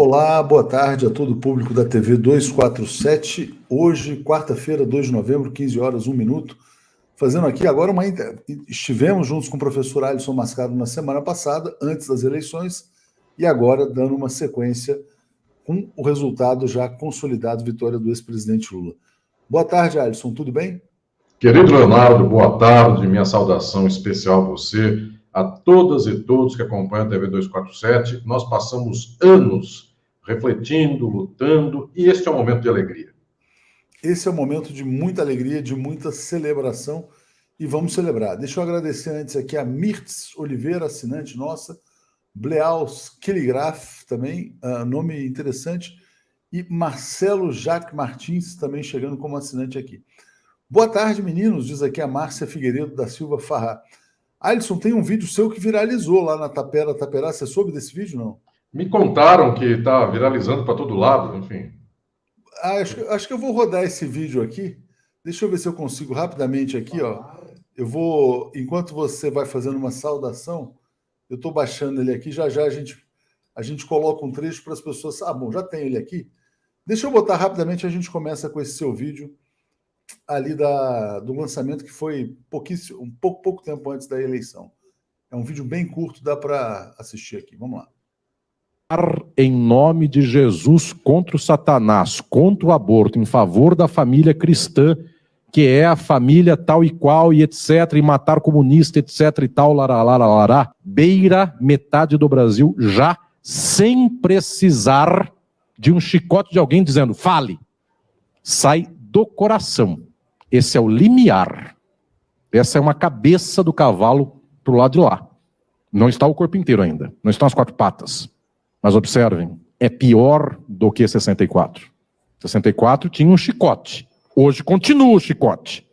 Olá, boa tarde a todo o público da TV 247. Hoje, quarta-feira, 2 de novembro, 15 horas, 1 minuto. Fazendo aqui agora Estivemos juntos com o professor Alisson Mascaro na semana passada, antes das eleições, e agora dando uma sequência com o resultado já consolidado, vitória do ex-presidente Lula. Boa tarde, Alisson, tudo bem? Querido Leonardo, boa tarde. Minha saudação especial a você, a todas e todos que acompanham a TV 247. Nós passamos anos refletindo, lutando, e este é um momento de alegria. Esse é um momento de muita alegria, de muita celebração, e vamos celebrar. Deixa eu agradecer antes aqui a Mirtz Oliveira, assinante nossa, Bleaus Killigraf, também, nome interessante, e Marcelo Jacques Martins, também chegando como assinante aqui. Boa tarde, meninos, diz aqui a Márcia Figueiredo da Silva Farrá. Alisson, tem um vídeo seu que viralizou lá na Tapera Taperá. Você soube desse vídeo, não? Me contaram que está viralizando para todo lado, enfim. Acho que eu vou rodar esse vídeo aqui. Deixa eu ver se eu consigo rapidamente aqui, ó. Eu vou, enquanto você vai fazendo uma saudação, eu estou baixando ele aqui. Já a gente coloca um trecho para as pessoas. Ah, bom, já tem ele aqui. Deixa eu botar rapidamente, a gente começa com esse seu vídeo ali do lançamento, que foi pouco tempo antes da eleição. É um vídeo bem curto, dá para assistir aqui. Vamos lá. Em nome de Jesus contra o Satanás, contra o aborto, em favor da família cristã, que é a família tal e qual, e etc., e matar comunista, etc., e tal, larará, beira metade do Brasil já, sem precisar de um chicote de alguém dizendo, fale. Sai do coração. Esse é o limiar. Essa é uma cabeça do cavalo para o lado de lá. Não está o corpo inteiro ainda. Não estão as quatro patas. Mas observem, é pior do que 64. 64 tinha um chicote. Hoje continua o chicote.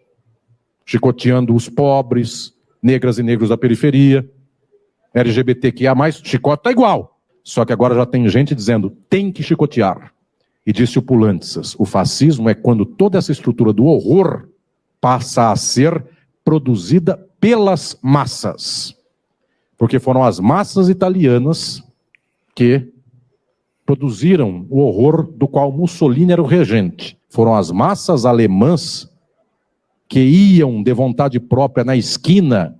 Chicoteando os pobres, negras e negros da periferia, LGBTQIA+, chicote está igual. Só que agora já tem gente dizendo, tem que chicotear. E disse o Pulantzas, o fascismo é quando toda essa estrutura do horror passa a ser produzida pelas massas. Porque foram as massas italianas que produziram o horror do qual Mussolini era o regente. Foram as massas alemãs que iam de vontade própria na esquina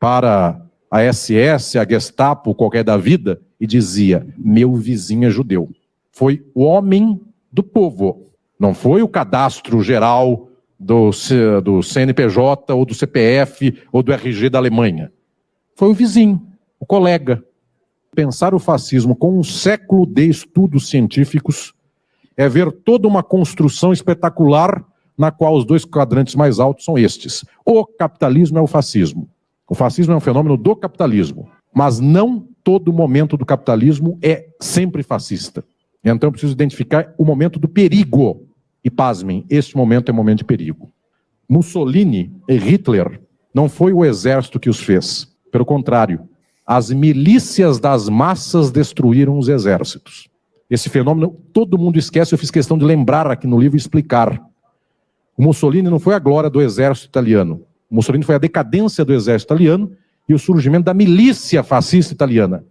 para a SS, a Gestapo, qualquer da vida, e dizia, meu vizinho é judeu. Foi o homem do povo, não foi o cadastro geral do CNPJ ou do CPF ou do RG da Alemanha. Foi o vizinho, o colega. Pensar o fascismo com um século de estudos científicos é ver toda uma construção espetacular na qual os dois quadrantes mais altos são estes. O capitalismo é o fascismo. O fascismo é um fenômeno do capitalismo, mas não todo momento do capitalismo é sempre fascista. Então eu preciso identificar o momento do perigo. E pasmem, este momento é momento de perigo. Mussolini e Hitler não foi o exército que os fez. Pelo contrário, as milícias das massas destruíram os exércitos. Esse fenômeno todo mundo esquece, eu fiz questão de lembrar aqui no livro e explicar. O Mussolini não foi a glória do exército italiano. O Mussolini foi a decadência do exército italiano e o surgimento da milícia fascista italiana.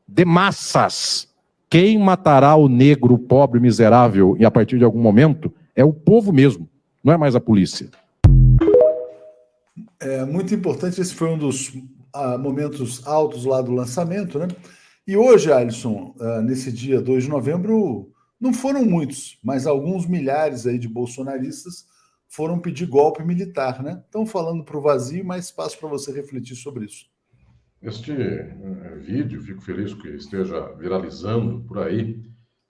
De massas. Quem matará o negro, o pobre, miserável, e a partir de algum momento, é o povo mesmo, não é mais a polícia. É muito importante, esse foi um dos momentos altos lá do lançamento, né? E hoje, Alisson, nesse dia 2 de novembro, não foram muitos, mas alguns milhares aí de bolsonaristas foram pedir golpe militar, né? Estão falando para o vazio, mas passo para você refletir sobre isso. Este vídeo, fico feliz que esteja viralizando por aí.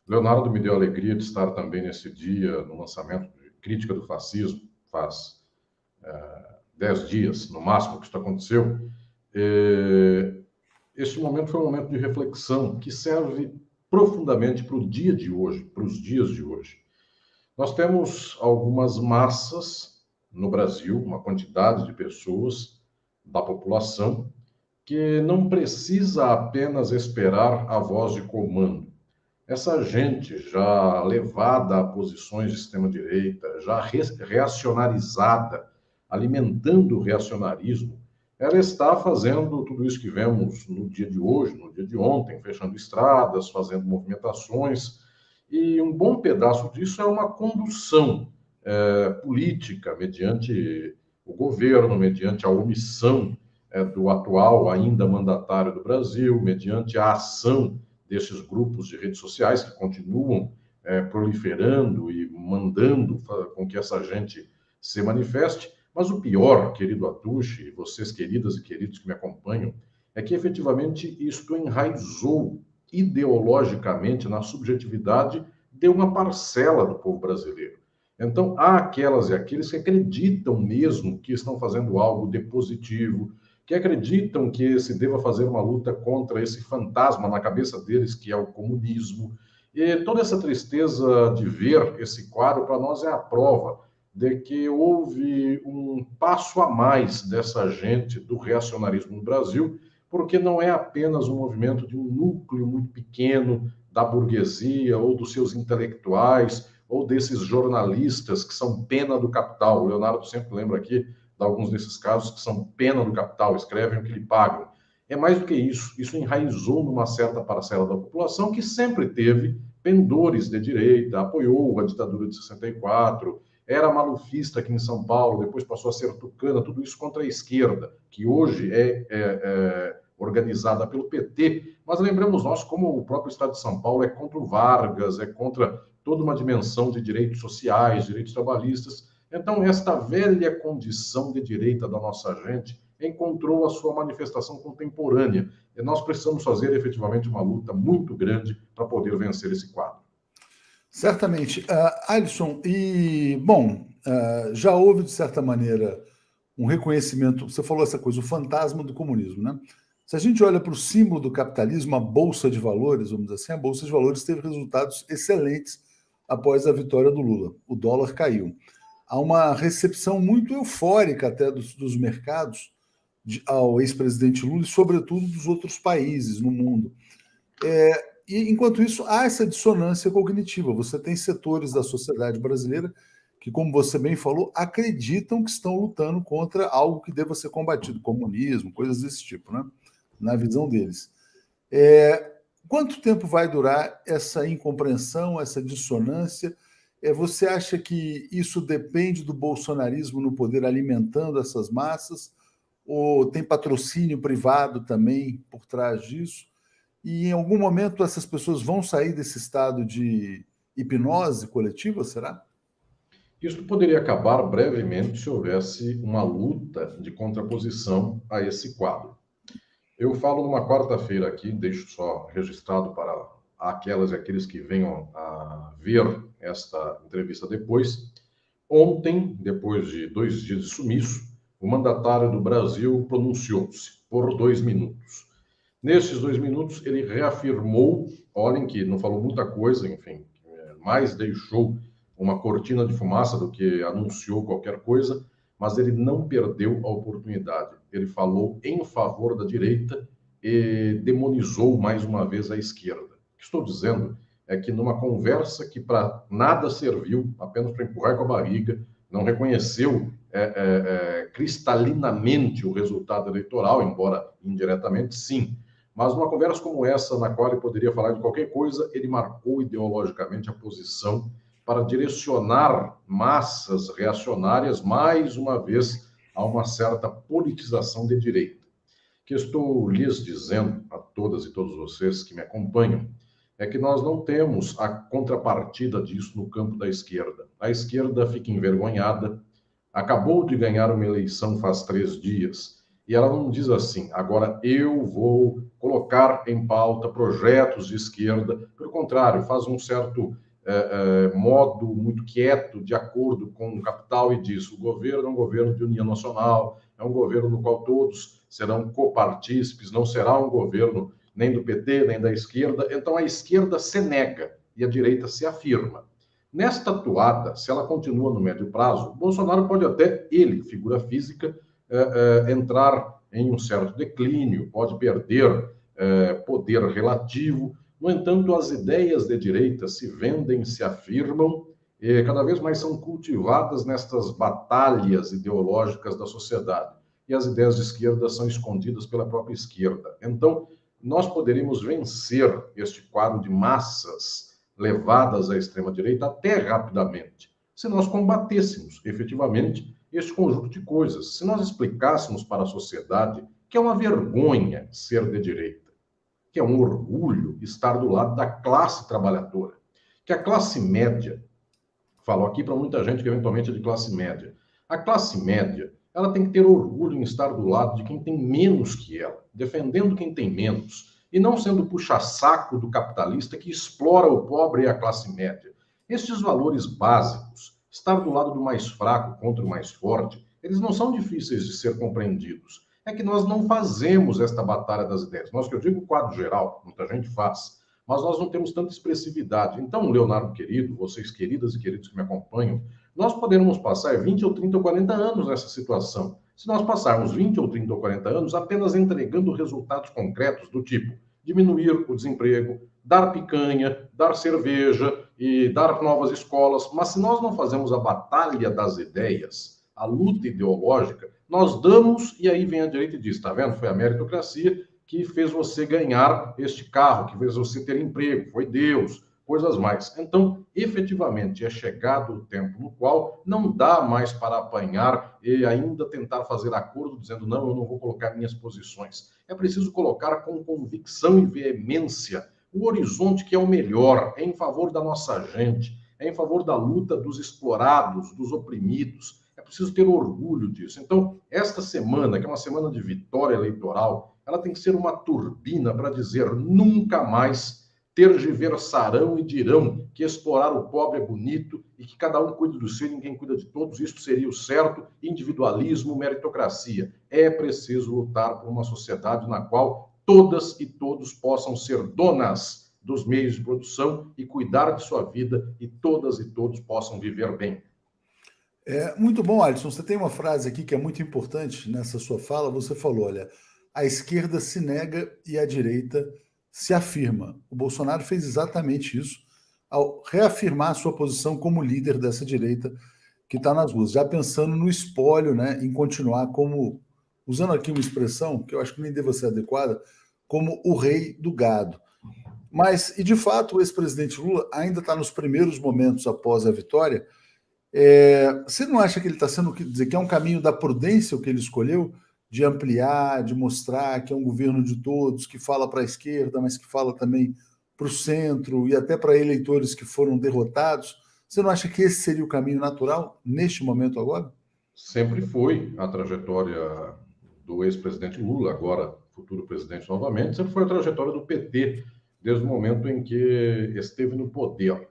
Leonardo me deu a alegria de estar também nesse dia, no lançamento de Crítica do Fascismo, faz 10 dias, no máximo, que isso aconteceu. Este momento foi um momento de reflexão que serve profundamente para o dia de hoje, para os dias de hoje. Nós temos algumas massas no Brasil, uma quantidade de pessoas da população que não precisa apenas esperar a voz de comando. Essa gente já levada a posições de extrema-direita, já reacionarizada, alimentando o reacionarismo, ela está fazendo tudo isso que vemos no dia de hoje, no dia de ontem, fechando estradas, fazendo movimentações, e um bom pedaço disso é uma condução política, mediante o governo, mediante a omissão do atual ainda mandatário do Brasil, mediante a ação desses grupos de redes sociais que continuam proliferando e mandando com que essa gente se manifeste. Mas o pior, querido Atushi, vocês queridas e queridos que me acompanham, é que efetivamente isto enraizou ideologicamente na subjetividade de uma parcela do povo brasileiro. Então, há aquelas e aqueles que acreditam mesmo que estão fazendo algo de positivo, que acreditam que se deva fazer uma luta contra esse fantasma na cabeça deles, que é o comunismo. E toda essa tristeza de ver esse quadro, para nós, é a prova de que houve um passo a mais dessa gente do reacionarismo no Brasil, porque não é apenas um movimento de um núcleo muito pequeno da burguesia ou dos seus intelectuais ou desses jornalistas que são pena do capital. O Leonardo sempre lembra aqui de alguns desses casos que são pena do capital, escrevem o que lhe pagam. É mais do que isso. Isso enraizou numa certa parcela da população que sempre teve pendores de direita, apoiou a ditadura de 64, era malufista aqui em São Paulo, depois passou a ser tucana, tudo isso contra a esquerda, que hoje é organizada pelo PT, mas lembramos nós como o próprio Estado de São Paulo é contra o Vargas, é contra toda uma dimensão de direitos sociais, direitos trabalhistas. Então, esta velha condição de direita da nossa gente encontrou a sua manifestação contemporânea, e nós precisamos fazer efetivamente uma luta muito grande para poder vencer esse quadro. Certamente. Alisson, já houve, de certa maneira, um reconhecimento, você falou essa coisa, o fantasma do comunismo, né? Se a gente olha para o símbolo do capitalismo, a Bolsa de Valores, vamos dizer assim, a Bolsa de Valores teve resultados excelentes após a vitória do Lula. O dólar caiu. Há uma recepção muito eufórica até dos mercados ao ex-presidente Lula e, sobretudo, dos outros países no mundo. E, enquanto isso, há essa dissonância cognitiva. Você tem setores da sociedade brasileira que, como você bem falou, acreditam que estão lutando contra algo que deva ser combatido, comunismo, coisas desse tipo, né? Na visão deles. Quanto tempo vai durar essa incompreensão, essa dissonância? Você acha que isso depende do bolsonarismo no poder alimentando essas massas? Ou tem patrocínio privado também por trás disso? E em algum momento essas pessoas vão sair desse estado de hipnose coletiva, será? Isso poderia acabar brevemente se houvesse uma luta de contraposição a esse quadro. Eu falo numa quarta-feira aqui, deixo só registrado para aquelas e aqueles que venham a ver esta entrevista depois. Ontem, depois de 2 dias de sumiço, o mandatário do Brasil pronunciou-se por 2 minutos. Nesses 2 minutos, ele reafirmou, olhem que não falou muita coisa, enfim, mais deixou uma cortina de fumaça do que anunciou qualquer coisa, mas ele não perdeu a oportunidade. Ele falou em favor da direita e demonizou mais uma vez a esquerda. O que estou dizendo é que numa conversa que para nada serviu, apenas para empurrar com a barriga, não reconheceu cristalinamente o resultado eleitoral, embora indiretamente sim, mas numa conversa como essa, na qual ele poderia falar de qualquer coisa, ele marcou ideologicamente a posição para direcionar massas reacionárias, mais uma vez, a uma certa politização de direita. O que estou lhes dizendo a todas e todos vocês que me acompanham é que nós não temos a contrapartida disso no campo da esquerda. A esquerda fica envergonhada, acabou de ganhar uma eleição faz 3 dias, e ela não diz assim, agora eu vou colocar em pauta projetos de esquerda. Pelo contrário, faz um certo modo muito quieto, de acordo com o capital, e diz, o governo é um governo de união nacional, é um governo no qual todos serão copartícipes, não será um governo nem do PT, nem da esquerda. Então a esquerda se nega e a direita se afirma. Nesta toada, se ela continua no médio prazo, Bolsonaro pode até, ele, figura física, entrar em um certo declínio, pode perder poder relativo. No entanto, as ideias de direita se vendem, se afirmam, e cada vez mais são cultivadas nestas batalhas ideológicas da sociedade. e as ideias de esquerda são escondidas pela própria esquerda. Então, nós poderíamos vencer este quadro de massas levadas à extrema-direita até rapidamente, se nós combatêssemos efetivamente este conjunto de coisas, se nós explicássemos para a sociedade que é uma vergonha ser de direita, que é um orgulho estar do lado da classe trabalhadora, que a classe média, falo aqui para muita gente que eventualmente é de classe média, a classe média, ela tem que ter orgulho em estar do lado de quem tem menos que ela, defendendo quem tem menos, e não sendo puxa-saco do capitalista que explora o pobre e a classe média. Estes valores básicos, estar do lado do mais fraco contra o mais forte, eles não são difíceis de ser compreendidos. É que nós não fazemos esta batalha das ideias. Nós, que eu digo o quadro geral, muita gente faz, mas nós não temos tanta expressividade. Então, Leonardo querido, vocês queridas e queridos que me acompanham, nós poderemos passar 20 ou 30 ou 40 anos nessa situação. Se nós passarmos 20 ou 30 ou 40 anos apenas entregando resultados concretos do tipo diminuir o desemprego, dar picanha, dar cerveja e dar novas escolas, mas se nós não fazemos a batalha das ideias, a luta ideológica, nós damos e aí vem a direita e diz, está vendo? Foi a meritocracia que fez você ganhar este carro, que fez você ter emprego, foi Deus, coisas mais. Então, efetivamente, é chegado o tempo no qual não dá mais para apanhar e ainda tentar fazer acordo dizendo, não, eu não vou colocar minhas posições. É preciso colocar com convicção e veemência o horizonte que é o melhor, é em favor da nossa gente, é em favor da luta dos explorados, dos oprimidos. É preciso ter orgulho disso. Então, esta semana, que é uma semana de vitória eleitoral, ela tem que ser uma turbina para dizer nunca mais tergiversarão e dirão que explorar o pobre é bonito e que cada um cuida do seu e ninguém cuida de todos. Isso seria o certo, individualismo, meritocracia. É preciso lutar por uma sociedade na qual todas e todos possam ser donas dos meios de produção e cuidar de sua vida e todas e todos possam viver bem. Muito bom, Alisson. Você tem uma frase aqui que é muito importante nessa sua fala. Você falou, olha, a esquerda se nega e a direita se afirma. O Bolsonaro fez exatamente isso ao reafirmar a sua posição como líder dessa direita que está nas ruas, já pensando no espólio, né, em continuar como, usando aqui uma expressão que eu acho que nem deva ser adequada, como o rei do gado. Mas, e de fato, o ex-presidente Lula ainda está nos primeiros momentos após a vitória. Você não acha que ele está sendo, dizer, que é um caminho da prudência o que ele escolheu, de ampliar, de mostrar que é um governo de todos, que fala para a esquerda, mas que fala também para o centro e até para eleitores que foram derrotados? Você não acha que esse seria o caminho natural neste momento agora? Sempre foi a trajetória do ex-presidente Lula, agora futuro presidente novamente, sempre foi a trajetória do PT, desde o momento em que esteve no poder.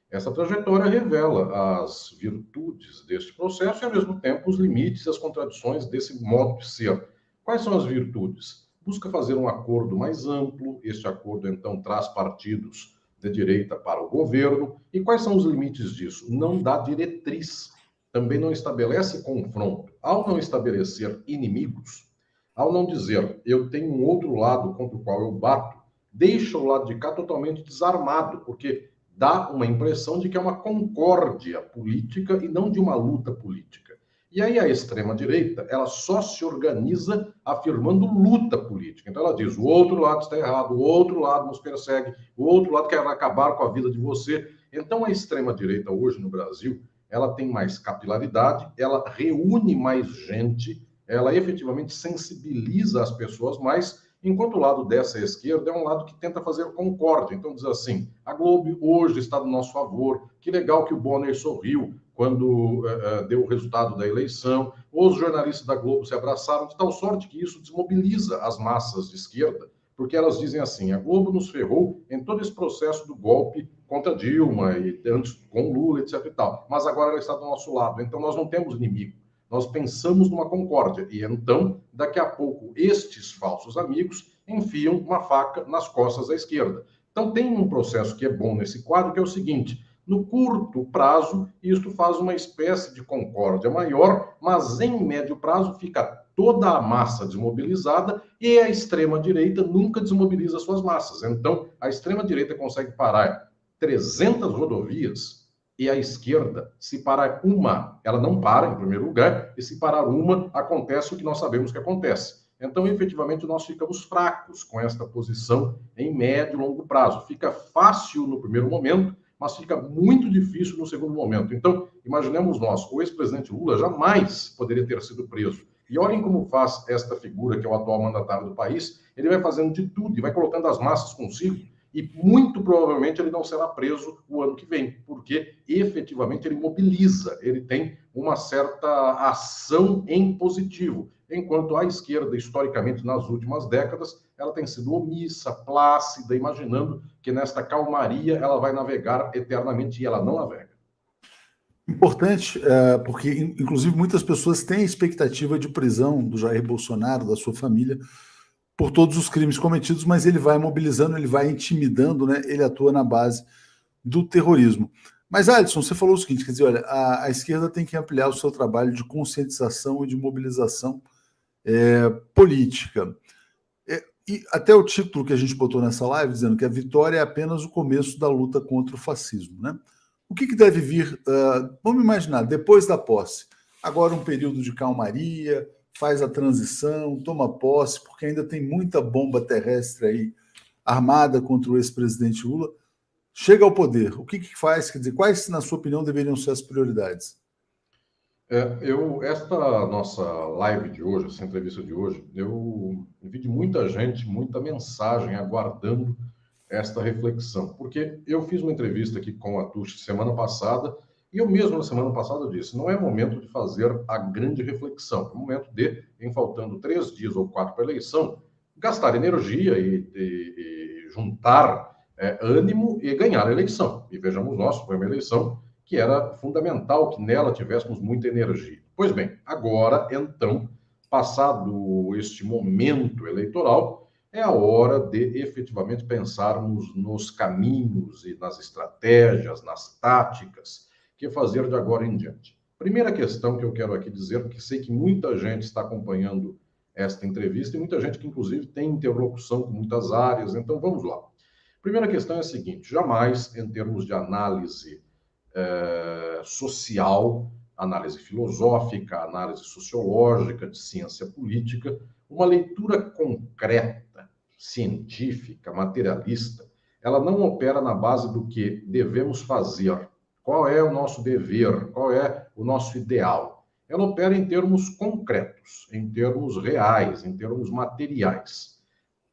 Essa trajetória revela as virtudes deste processo e, ao mesmo tempo, os limites e as contradições desse modo de ser. Quais são as virtudes? Busca fazer um acordo mais amplo, este acordo, então, traz partidos de direita para o governo. E quais são os limites disso? Não dá diretriz, também não estabelece confronto. Ao não estabelecer inimigos, ao não dizer, eu tenho um outro lado contra o qual eu bato, deixa o lado de cá totalmente desarmado, porque dá uma impressão de que é uma concórdia política e não de uma luta política. E aí a extrema-direita, ela só se organiza afirmando luta política. Então ela diz, o outro lado está errado, o outro lado nos persegue, o outro lado quer acabar com a vida de você. Então a extrema-direita hoje no Brasil, ela tem mais capilaridade, ela reúne mais gente, ela efetivamente sensibiliza as pessoas mais, enquanto o lado dessa esquerda é um lado que tenta fazer concórdia. Então diz assim, a Globo hoje está do nosso favor, que legal que o Bonner sorriu quando deu o resultado da eleição, os jornalistas da Globo se abraçaram, de tal sorte que isso desmobiliza as massas de esquerda, porque elas dizem assim, a Globo nos ferrou em todo esse processo do golpe contra Dilma, e antes com Lula, etc. e tal, mas agora ela está do nosso lado, então nós não temos inimigo. Nós pensamos numa concórdia e então, daqui a pouco, estes falsos amigos enfiam uma faca nas costas da esquerda. Então tem um processo que é bom nesse quadro, que é o seguinte, no curto prazo, isto faz uma espécie de concórdia maior, mas em médio prazo fica toda a massa desmobilizada e a extrema-direita nunca desmobiliza suas massas. Então, a extrema-direita consegue parar 300 rodovias e a esquerda, se parar uma, ela não para, em primeiro lugar, e se parar uma, acontece o que nós sabemos que acontece. Então, efetivamente, nós ficamos fracos com esta posição em médio e longo prazo. Fica fácil no primeiro momento, mas fica muito difícil no segundo momento. Então, imaginemos nós, o ex-presidente Lula jamais poderia ter sido preso. E olhem como faz esta figura, que é o atual mandatário do país, ele vai fazendo de tudo e vai colocando as massas consigo, e muito provavelmente ele não será preso o ano que vem, porque efetivamente ele mobiliza, ele tem uma certa ação em positivo, enquanto a esquerda, historicamente, nas últimas décadas, ela tem sido omissa, plácida, imaginando que nesta calmaria ela vai navegar eternamente, e ela não navega. Importante, porque, inclusive, muitas pessoas têm a expectativa de prisão do Jair Bolsonaro, da sua família, por todos os crimes cometidos, mas ele vai mobilizando, ele vai intimidando, né? Ele atua na base do terrorismo. Mas, Alisson, você falou o seguinte, quer dizer, olha, a esquerda tem que ampliar o seu trabalho de conscientização e de mobilização política. E até o título que a gente botou nessa live, dizendo que a vitória é apenas o começo da luta contra o fascismo, né? O que deve vir, vamos imaginar, depois da posse? Agora um período de calmaria, faz a transição, toma posse, porque ainda tem muita bomba terrestre aí armada contra o ex-presidente Lula. Chega ao poder, o que faz? Quer dizer, quais, na sua opinião, deveriam ser as prioridades? Esta nossa live de hoje, essa entrevista de hoje, eu vi de muita gente, muita mensagem aguardando esta reflexão, porque eu fiz uma entrevista aqui com a Tuxi semana passada, e eu mesmo na semana passada disse, não é momento de fazer a grande reflexão, é momento de, em faltando 3 dias ou 4 para a eleição, gastar energia e juntar ânimo e ganhar a eleição. E vejamos nós, foi uma eleição que era fundamental que nela tivéssemos muita energia. Pois bem, agora, então, passado este momento eleitoral, é a hora de efetivamente pensarmos nos caminhos e nas estratégias, nas táticas que fazer de agora em diante. Primeira questão que eu quero aqui dizer, porque sei que muita gente está acompanhando esta entrevista e muita gente que, inclusive, tem interlocução com muitas áreas, então vamos lá. Primeira questão é a seguinte, jamais, em termos de análise social, análise filosófica, análise sociológica, de ciência política, uma leitura concreta, científica, materialista, ela não opera na base do que devemos fazer, qual é o nosso dever, qual é o nosso ideal. Ela opera em termos concretos, em termos reais, em termos materiais.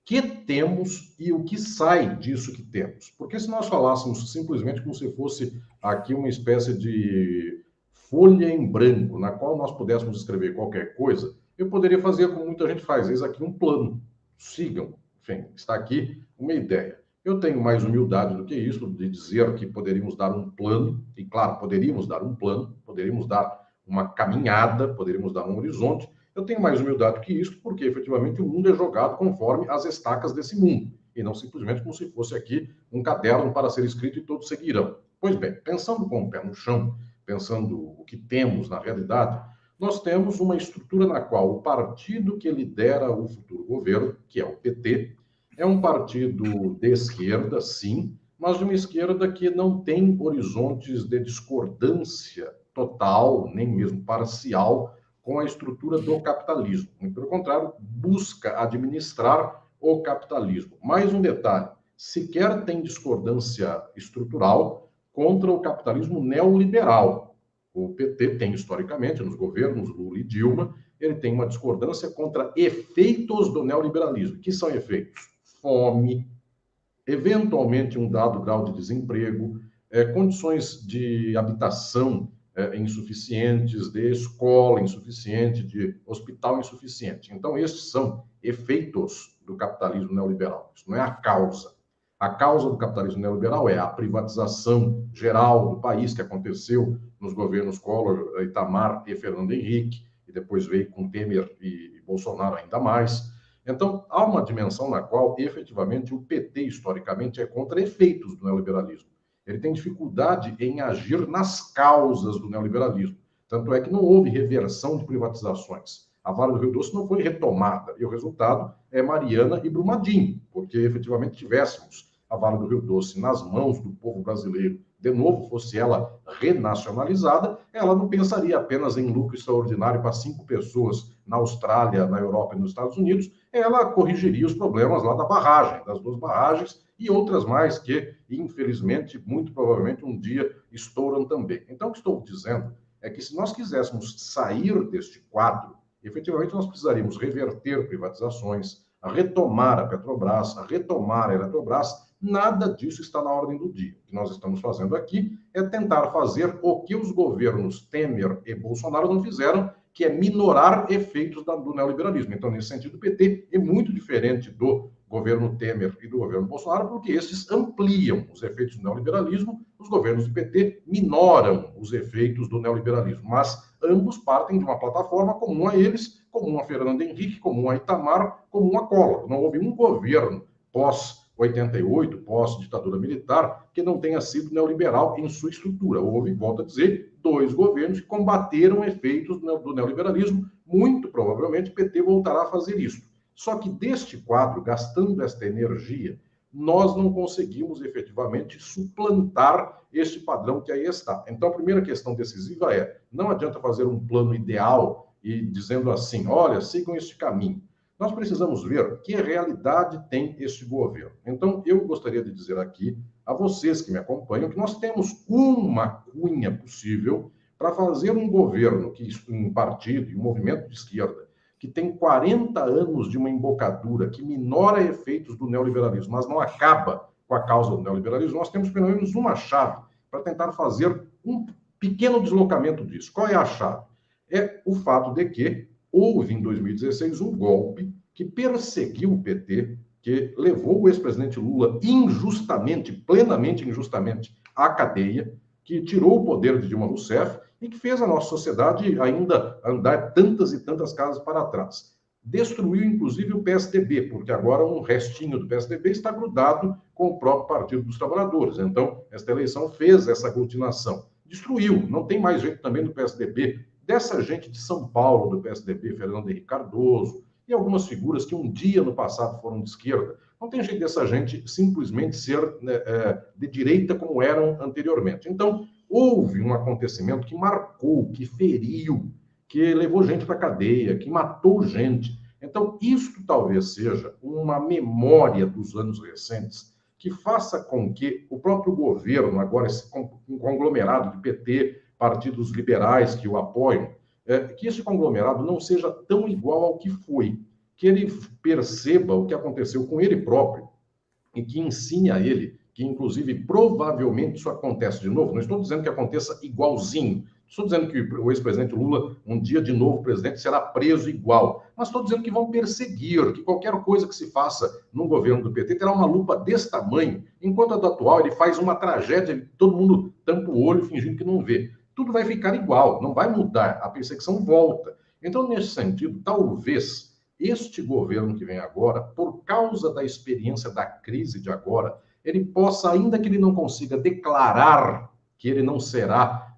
Que temos e o que sai disso que temos. Porque se nós falássemos simplesmente como se fosse aqui uma espécie de folha em branco, na qual nós pudéssemos escrever qualquer coisa, eu poderia fazer como muita gente faz, eis aqui um plano. Sigam. Enfim, está aqui uma ideia. Eu tenho mais humildade do que isso, de dizer que poderíamos dar um plano, e claro, poderíamos dar um plano, poderíamos dar uma caminhada, poderíamos dar um horizonte. Eu tenho mais humildade que isso, porque efetivamente o mundo é jogado conforme as estacas desse mundo, e não simplesmente como se fosse aqui um caderno para ser escrito e todos seguirão. Pois bem, pensando com o pé no chão, pensando o que temos na realidade, nós temos uma estrutura na qual o partido que lidera o futuro governo, que é o PT, é um partido de esquerda, sim, mas de uma esquerda que não tem horizontes de discordância total, nem mesmo parcial, com a estrutura do capitalismo. Muito pelo contrário, busca administrar o capitalismo. Mais um detalhe, sequer tem discordância estrutural contra o capitalismo neoliberal. O PT tem, historicamente, nos governos Lula e Dilma, ele tem uma discordância contra efeitos do neoliberalismo. Que são efeitos? Fome, eventualmente um dado grau de desemprego, condições de habitação insuficientes, de escola insuficiente, de hospital insuficiente. Então, estes são efeitos do capitalismo neoliberal. Isso não é a causa. A causa do capitalismo neoliberal é a privatização geral do país, que aconteceu nos governos Collor, Itamar e Fernando Henrique, e depois veio com Temer e Bolsonaro ainda mais. Então, há uma dimensão na qual, efetivamente, o PT, historicamente, é contra efeitos do neoliberalismo. Ele tem dificuldade em agir nas causas do neoliberalismo. Tanto é que não houve reversão de privatizações. A Vale do Rio Doce não foi retomada. E o resultado é Mariana e Brumadinho, porque efetivamente tivéssemos a Vale do Rio Doce nas mãos do povo brasileiro, de novo, fosse ela renacionalizada, ela não pensaria apenas em lucro extraordinário para 5 pessoas na Austrália, na Europa e nos Estados Unidos, ela corrigiria os problemas lá da barragem, das 2 barragens e outras mais que, infelizmente, muito provavelmente um dia estouram também. Então, o que estou dizendo é que se nós quiséssemos sair deste quadro, efetivamente nós precisaríamos reverter privatizações, retomar a Petrobras, retomar a Eletrobras. Nada disso está na ordem do dia. O que nós estamos fazendo aqui é tentar fazer o que os governos Temer e Bolsonaro não fizeram, que é minorar efeitos do neoliberalismo. Então, nesse sentido, o PT é muito diferente do governo Temer e do governo Bolsonaro, porque esses ampliam os efeitos do neoliberalismo, os governos do PT minoram os efeitos do neoliberalismo, mas ambos partem de uma plataforma comum a eles, comum a Fernando Henrique, comum a Itamar, comum a Collor. Não houve um governo pós-88, pós-ditadura militar, que não tenha sido neoliberal em sua estrutura. Houve, volto a dizer, 2 governos que combateram efeitos do neoliberalismo. Muito provavelmente o PT voltará a fazer isso. Só que deste quadro, gastando esta energia, nós não conseguimos efetivamente suplantar este padrão que aí está. Então, a primeira questão decisiva é, não adianta fazer um plano ideal e dizendo assim, olha, sigam este caminho. Nós precisamos ver que realidade tem este governo. Então, eu gostaria de dizer aqui a vocês que me acompanham que nós temos uma cunha possível para fazer um governo, um partido e um movimento de esquerda, que tem 40 anos de uma embocadura, que minora efeitos do neoliberalismo, mas não acaba com a causa do neoliberalismo. Nós temos pelo menos uma chave para tentar fazer um pequeno deslocamento disso. Qual é a chave? É o fato de que houve, em 2016, um golpe que perseguiu o PT, que levou o ex-presidente Lula injustamente, plenamente injustamente, à cadeia, que tirou o poder de Dilma Rousseff e que fez a nossa sociedade ainda andar tantas e tantas casas para trás. Destruiu, inclusive, o PSDB, porque agora um restinho do PSDB está grudado com o próprio Partido dos Trabalhadores. Então, esta eleição fez essa aglutinação. Destruiu, não tem mais gente também do PSDB, dessa gente de São Paulo, do PSDB, Fernando Henrique Cardoso, e algumas figuras que um dia no passado foram de esquerda. Não tem jeito dessa gente simplesmente ser de direita como eram anteriormente. Então, houve um acontecimento que marcou, que feriu, que levou gente para a cadeia, que matou gente. Então, isto talvez seja uma memória dos anos recentes que faça com que o próprio governo, agora esse conglomerado de PT, partidos liberais que o apoiam, que esse conglomerado não seja tão igual ao que foi, que ele perceba o que aconteceu com ele próprio e que ensine a ele que, inclusive, provavelmente isso acontece de novo. Não estou dizendo que aconteça igualzinho. Estou dizendo que o ex-presidente Lula, um dia de novo presidente, será preso igual. Mas estou dizendo que vão perseguir, que qualquer coisa que se faça no governo do PT terá uma lupa desse tamanho, enquanto a do atual ele faz uma tragédia, todo mundo tampa o olho fingindo que não vê. Tudo vai ficar igual, não vai mudar, a perseguição volta. Então, nesse sentido, talvez este governo que vem agora, por causa da experiência da crise de agora, ele possa, ainda que ele não consiga declarar que ele não será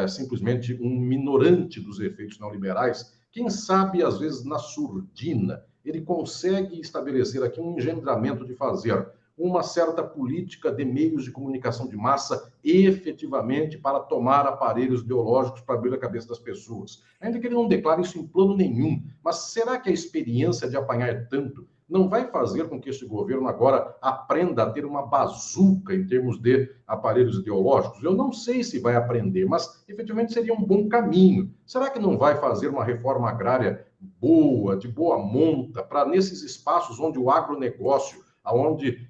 simplesmente um minorante dos efeitos neoliberais, quem sabe, às vezes, na surdina, ele consegue estabelecer aqui um engendramento de fazer uma certa política de meios de comunicação de massa efetivamente para tomar aparelhos ideológicos para abrir a cabeça das pessoas. Ainda que ele não declare isso em plano nenhum, mas será que a experiência de apanhar tanto não vai fazer com que este governo agora aprenda a ter uma bazuca em termos de aparelhos ideológicos? Eu não sei se vai aprender, mas efetivamente seria um bom caminho. Será que não vai fazer uma reforma agrária boa, de boa monta, para nesses espaços onde o agronegócio, onde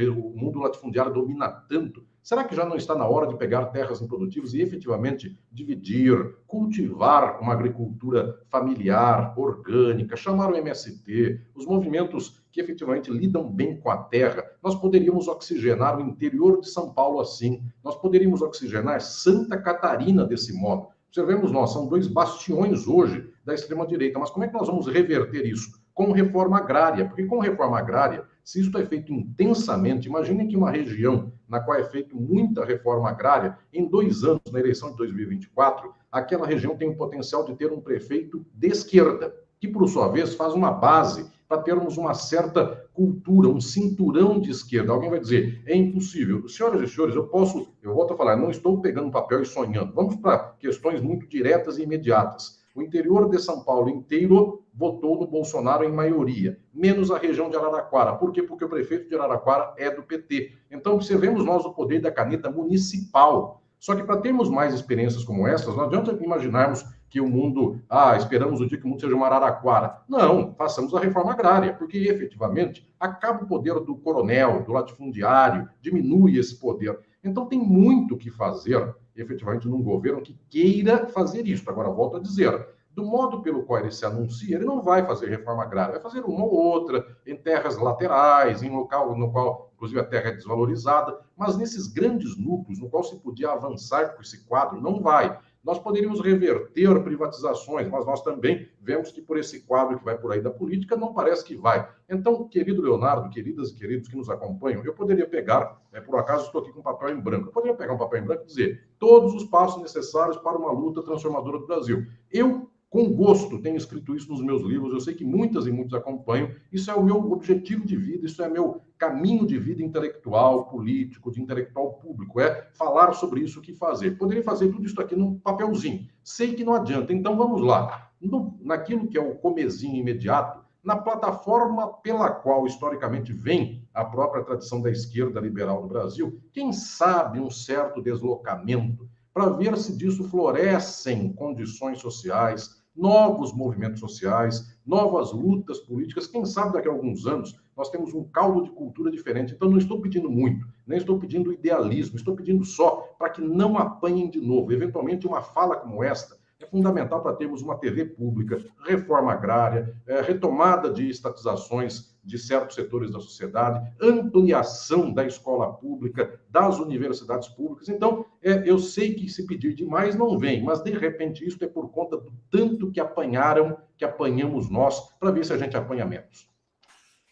o mundo latifundiário domina tanto, será que já não está na hora de pegar terras improdutivas e efetivamente dividir, cultivar uma agricultura familiar, orgânica, chamar o MST, os movimentos que efetivamente lidam bem com a terra? Nós poderíamos oxigenar o interior de São Paulo assim, nós poderíamos oxigenar Santa Catarina desse modo. Observemos nós, são 2 bastiões hoje da extrema-direita, mas como é que nós vamos reverter isso? Com reforma agrária, porque com reforma agrária, se isso é feito intensamente, imaginem que uma região na qual é feita muita reforma agrária, em 2 anos, na eleição de 2024, aquela região tem o potencial de ter um prefeito de esquerda, que, por sua vez, faz uma base para termos uma certa cultura, um cinturão de esquerda. Alguém vai dizer, é impossível. Senhoras e senhores, eu volto a falar, não estou pegando papel e sonhando. Vamos para questões muito diretas e imediatas. O interior de São Paulo inteiro votou no Bolsonaro em maioria, menos a região de Araraquara. Por quê? Porque o prefeito de Araraquara é do PT. Então, observemos nós o poder da caneta municipal. Só que para termos mais experiências como essas, não adianta imaginarmos que o mundo, esperamos o dia que o mundo seja uma Araraquara. Não, façamos a reforma agrária, porque efetivamente acaba o poder do coronel, do latifundiário, diminui esse poder. Então tem muito o que fazer, efetivamente, num governo que queira fazer isso. Agora, volto a dizer, do modo pelo qual ele se anuncia, ele não vai fazer reforma agrária, vai fazer uma ou outra em terras laterais, em local no qual, inclusive, a terra é desvalorizada, mas nesses grandes núcleos, no qual se podia avançar com esse quadro, não vai. Nós poderíamos reverter privatizações, mas nós também vemos que por esse quadro que vai por aí da política, não parece que vai. Então, querido Leonardo, queridas e queridos que nos acompanham, eu poderia pegar, por acaso estou aqui com papel em branco, eu poderia pegar um papel em branco e dizer todos os passos necessários para uma luta transformadora do Brasil. Eu, com gosto, tenho escrito isso nos meus livros, eu sei que muitas e muitos acompanham, isso é o meu objetivo de vida, isso é meu caminho de vida intelectual, político, de intelectual público, é falar sobre isso, o que fazer. Poderia fazer tudo isso aqui num papelzinho, sei que não adianta, então vamos lá. Naquilo que é o comezinho imediato, na plataforma pela qual, historicamente, vem a própria tradição da esquerda liberal do Brasil, quem sabe um certo deslocamento para ver se disso florescem condições sociais, novos movimentos sociais, novas lutas políticas. Quem sabe daqui a alguns anos nós temos um caldo de cultura diferente. Então não estou pedindo muito, nem estou pedindo idealismo, estou pedindo só para que não apanhem de novo. Eventualmente uma fala como esta é fundamental para termos uma TV pública, reforma agrária, retomada de estatizações de certos setores da sociedade, ampliação da escola pública, das universidades públicas. Então, eu sei que se pedir demais não vem, mas de repente isso é por conta do tanto que apanhamos nós, para ver se a gente apanha menos.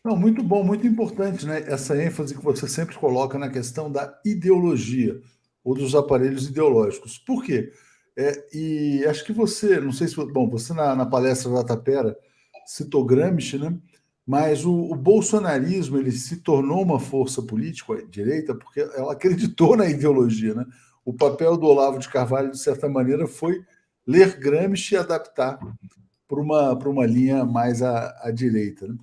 Não, muito bom, muito importante, né? Essa ênfase que você sempre coloca na questão da ideologia ou dos aparelhos ideológicos. Por quê? E acho que você, não sei se... Bom, você na palestra da Tapera citou Gramsci, né? Mas o bolsonarismo ele se tornou uma força política, a direita, porque ela acreditou na ideologia, né? O papel do Olavo de Carvalho, de certa maneira, foi ler Gramsci e adaptar para uma linha mais à direita, né?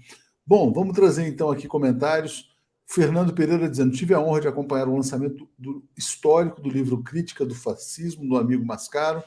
Bom, vamos trazer então aqui comentários. Fernando Pereira dizendo: tive a honra de acompanhar o lançamento histórico do livro Crítica do Fascismo, do amigo Mascaro.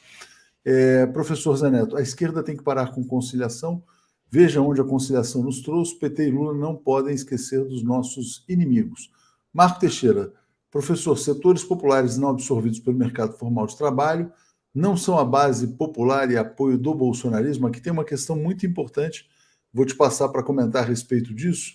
Professor Zaneto, a esquerda tem que parar com conciliação. Veja onde a conciliação nos trouxe. PT e Lula não podem esquecer dos nossos inimigos. Marco Teixeira, professor, setores populares não absorvidos pelo mercado formal de trabalho não são a base popular e apoio do bolsonarismo. Aqui tem uma questão muito importante, vou te passar para comentar a respeito disso.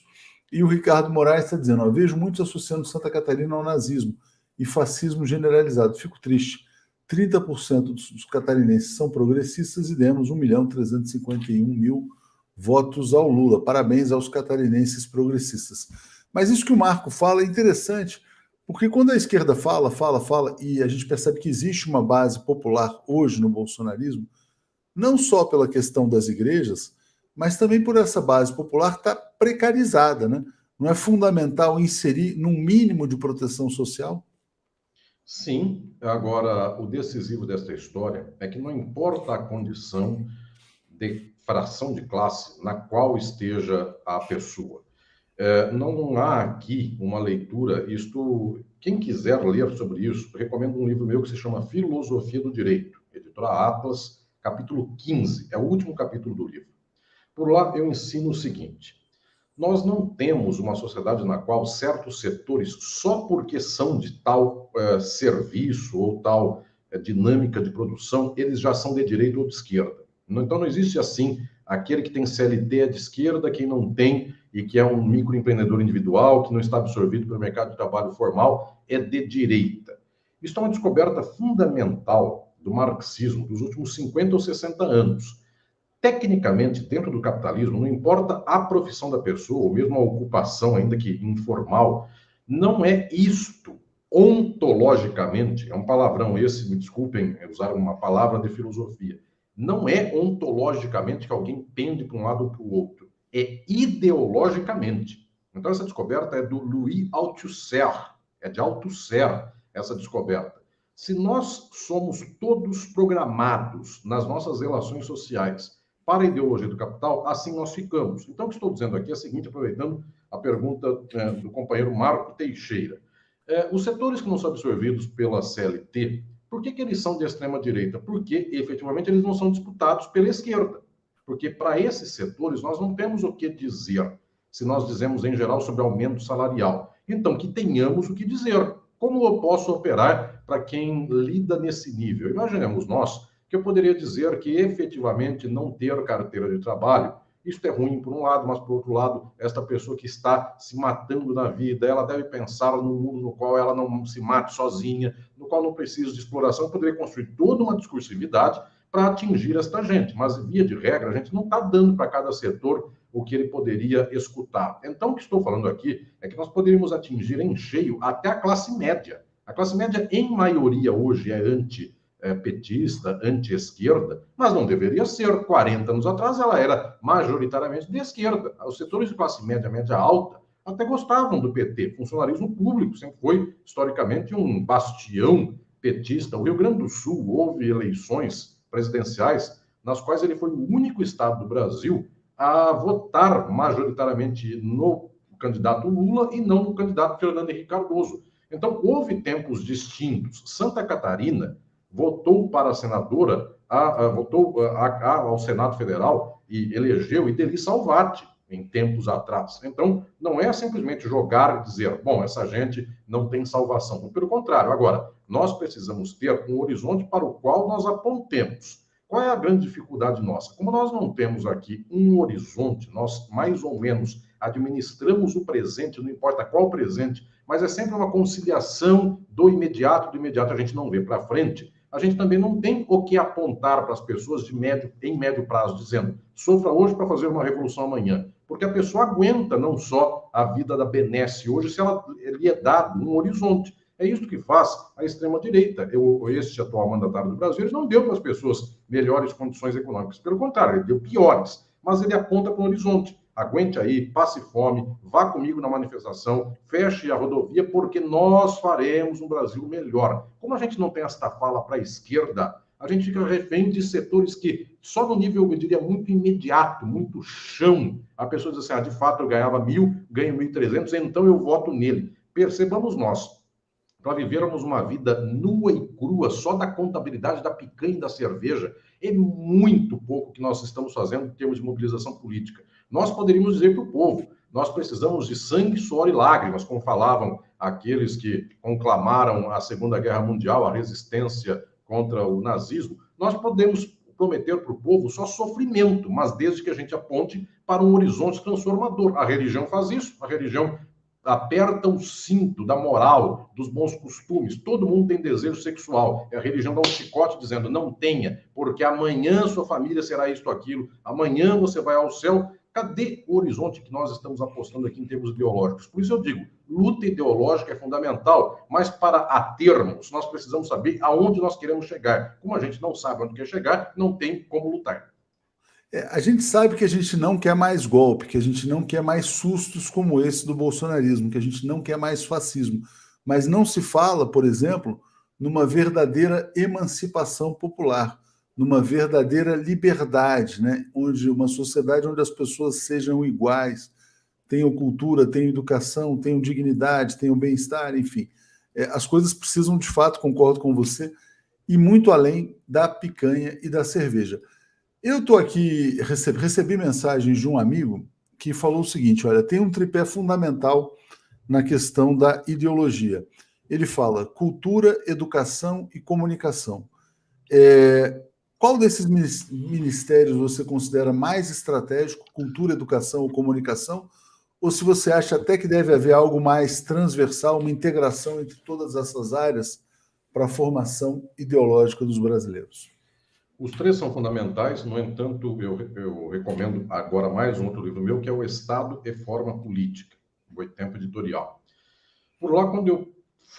E o Ricardo Moraes está dizendo: vejo muitos associando Santa Catarina ao nazismo e fascismo generalizado. Fico triste. 30% dos catarinenses são progressistas e demos 1.351.000 votos ao Lula. Parabéns aos catarinenses progressistas. Mas isso que o Marco fala é interessante, porque quando a esquerda fala, e a gente percebe que existe uma base popular hoje no bolsonarismo, não só pela questão das igrejas, mas também por essa base popular estar precarizada, né? Não é fundamental inserir num mínimo de proteção social? Sim, agora o decisivo desta história é que não importa a condição de fração de classe na qual esteja a pessoa. Não há aqui uma leitura, quem quiser ler sobre isso, recomendo um livro meu que se chama Filosofia do Direito, editora Atlas, capítulo 15, é o último capítulo do livro. Por lá eu ensino o seguinte: nós não temos uma sociedade na qual certos setores, só porque são de tal serviço ou tal dinâmica de produção, eles já são de direita ou de esquerda. Então não existe assim, aquele que tem CLT é de esquerda, quem não tem e que é um microempreendedor individual, que não está absorvido pelo mercado de trabalho formal, é de direita. Isso é uma descoberta fundamental do marxismo dos últimos 50 ou 60 anos. Tecnicamente, dentro do capitalismo, não importa a profissão da pessoa, ou mesmo a ocupação, ainda que informal, não é isto, ontologicamente, é um palavrão esse, me desculpem usar uma palavra de filosofia, não é ontologicamente que alguém pende para um lado ou para o outro. é ideologicamente. Então, essa descoberta é do Louis Althusser, é de Althusser essa descoberta. Se nós somos todos programados nas nossas relações sociais para a ideologia do capital, assim nós ficamos. Então, o que estou dizendo aqui é o seguinte, aproveitando a pergunta do companheiro Marco Teixeira. Os setores que não são absorvidos pela CLT, por que eles são de extrema-direita? Porque, efetivamente, eles não são disputados pela esquerda. Porque, para esses setores, nós não temos o que dizer, se nós dizemos, em geral, sobre aumento salarial. Então, que tenhamos o que dizer. Como eu posso operar para quem lida nesse nível? Imaginemos nós que eu poderia dizer que, efetivamente, não ter carteira de trabalho, isso é ruim por um lado, mas, por outro lado, esta pessoa que está se matando na vida, ela deve pensar num mundo no qual ela não se mate sozinha, no qual não precisa de exploração. Eu poderia construir toda uma discursividade para atingir esta gente, mas, via de regra, a gente não está dando para cada setor o que ele poderia escutar. Então, o que estou falando aqui é que nós poderíamos atingir em cheio até a classe média. A classe média, em maioria, hoje é antipetista, anti-esquerda, mas não deveria ser. 40 anos atrás, ela era majoritariamente de esquerda. Os setores de classe média, média alta, até gostavam do PT. Funcionalismo público sempre foi, historicamente, um bastião petista. O Rio Grande do Sul houve eleições presidenciais nas quais ele foi o único estado do Brasil a votar majoritariamente no candidato Lula e não no candidato Fernando Henrique Cardoso. Então, houve tempos distintos. Santa Catarina votou para a senadora, votou ao Senado Federal e elegeu Ideli Salvati em tempos atrás. Então, não é simplesmente jogar e dizer, bom, essa gente não tem salvação. Pelo contrário, agora, nós precisamos ter um horizonte para o qual nós apontemos. Qual é a grande dificuldade nossa? Como nós não temos aqui um horizonte, nós mais ou menos administramos o presente, não importa qual presente, mas é sempre uma conciliação do imediato a gente não vê para frente. A gente também não tem o que apontar para as pessoas em médio prazo, dizendo, sofra hoje para fazer uma revolução amanhã. Porque a pessoa aguenta não só a vida da benesse hoje, se ela lhe é dado um horizonte. É isso que faz a extrema-direita. Este atual mandatário do Brasil, ele não deu para as pessoas melhores condições econômicas. Pelo contrário, ele deu piores. Mas ele aponta para o horizonte. Aguente aí, passe fome, vá comigo na manifestação, feche a rodovia, porque nós faremos um Brasil melhor. Como a gente não tem esta fala para a esquerda, a gente fica refém de setores que, só no nível, eu diria, muito imediato, muito chão, a pessoa diz assim, de fato eu ganhava 1.000, ganho 1.300, então eu voto nele. Percebamos nós, para vivermos uma vida nua e crua, só da contabilidade da picanha e da cerveja, é muito pouco que nós estamos fazendo em termos de mobilização política. Nós poderíamos dizer para o povo, nós precisamos de sangue, suor e lágrimas, como falavam aqueles que conclamaram a Segunda Guerra Mundial, a resistência contra o nazismo. Nós podemos prometer para o povo só sofrimento, mas desde que a gente aponte para um horizonte transformador. A religião faz isso, a religião aperta o cinto da moral, dos bons costumes. Todo mundo tem desejo sexual. A religião dá um chicote dizendo, não tenha, porque amanhã sua família será isto, aquilo, amanhã você vai ao céu. Cadê o horizonte que nós estamos apostando aqui em termos ideológicos? Por isso eu digo, luta ideológica é fundamental, mas para atermos, nós precisamos saber aonde nós queremos chegar. Como a gente não sabe onde quer chegar, não tem como lutar. A gente sabe que a gente não quer mais golpe, que a gente não quer mais sustos como esse do bolsonarismo, que a gente não quer mais fascismo. Mas não se fala, por exemplo, numa verdadeira emancipação popular, numa verdadeira liberdade, né? Onde uma sociedade onde as pessoas sejam iguais, tenham cultura, tenham educação, tenham dignidade, tenham bem-estar, enfim. As coisas precisam, de fato, concordo com você, ir muito além da picanha e da cerveja. Eu estou aqui, recebi mensagens de um amigo que falou o seguinte, olha, tem um tripé fundamental na questão da ideologia. Ele fala cultura, educação e comunicação. Qual desses ministérios você considera mais estratégico, cultura, educação ou comunicação? Ou se você acha até que deve haver algo mais transversal, uma integração entre todas essas áreas para a formação ideológica dos brasileiros? Os três são fundamentais, no entanto, eu recomendo agora mais um outro livro meu, que é O Estado e Forma Política, Boitempo Editorial. Por lá, quando eu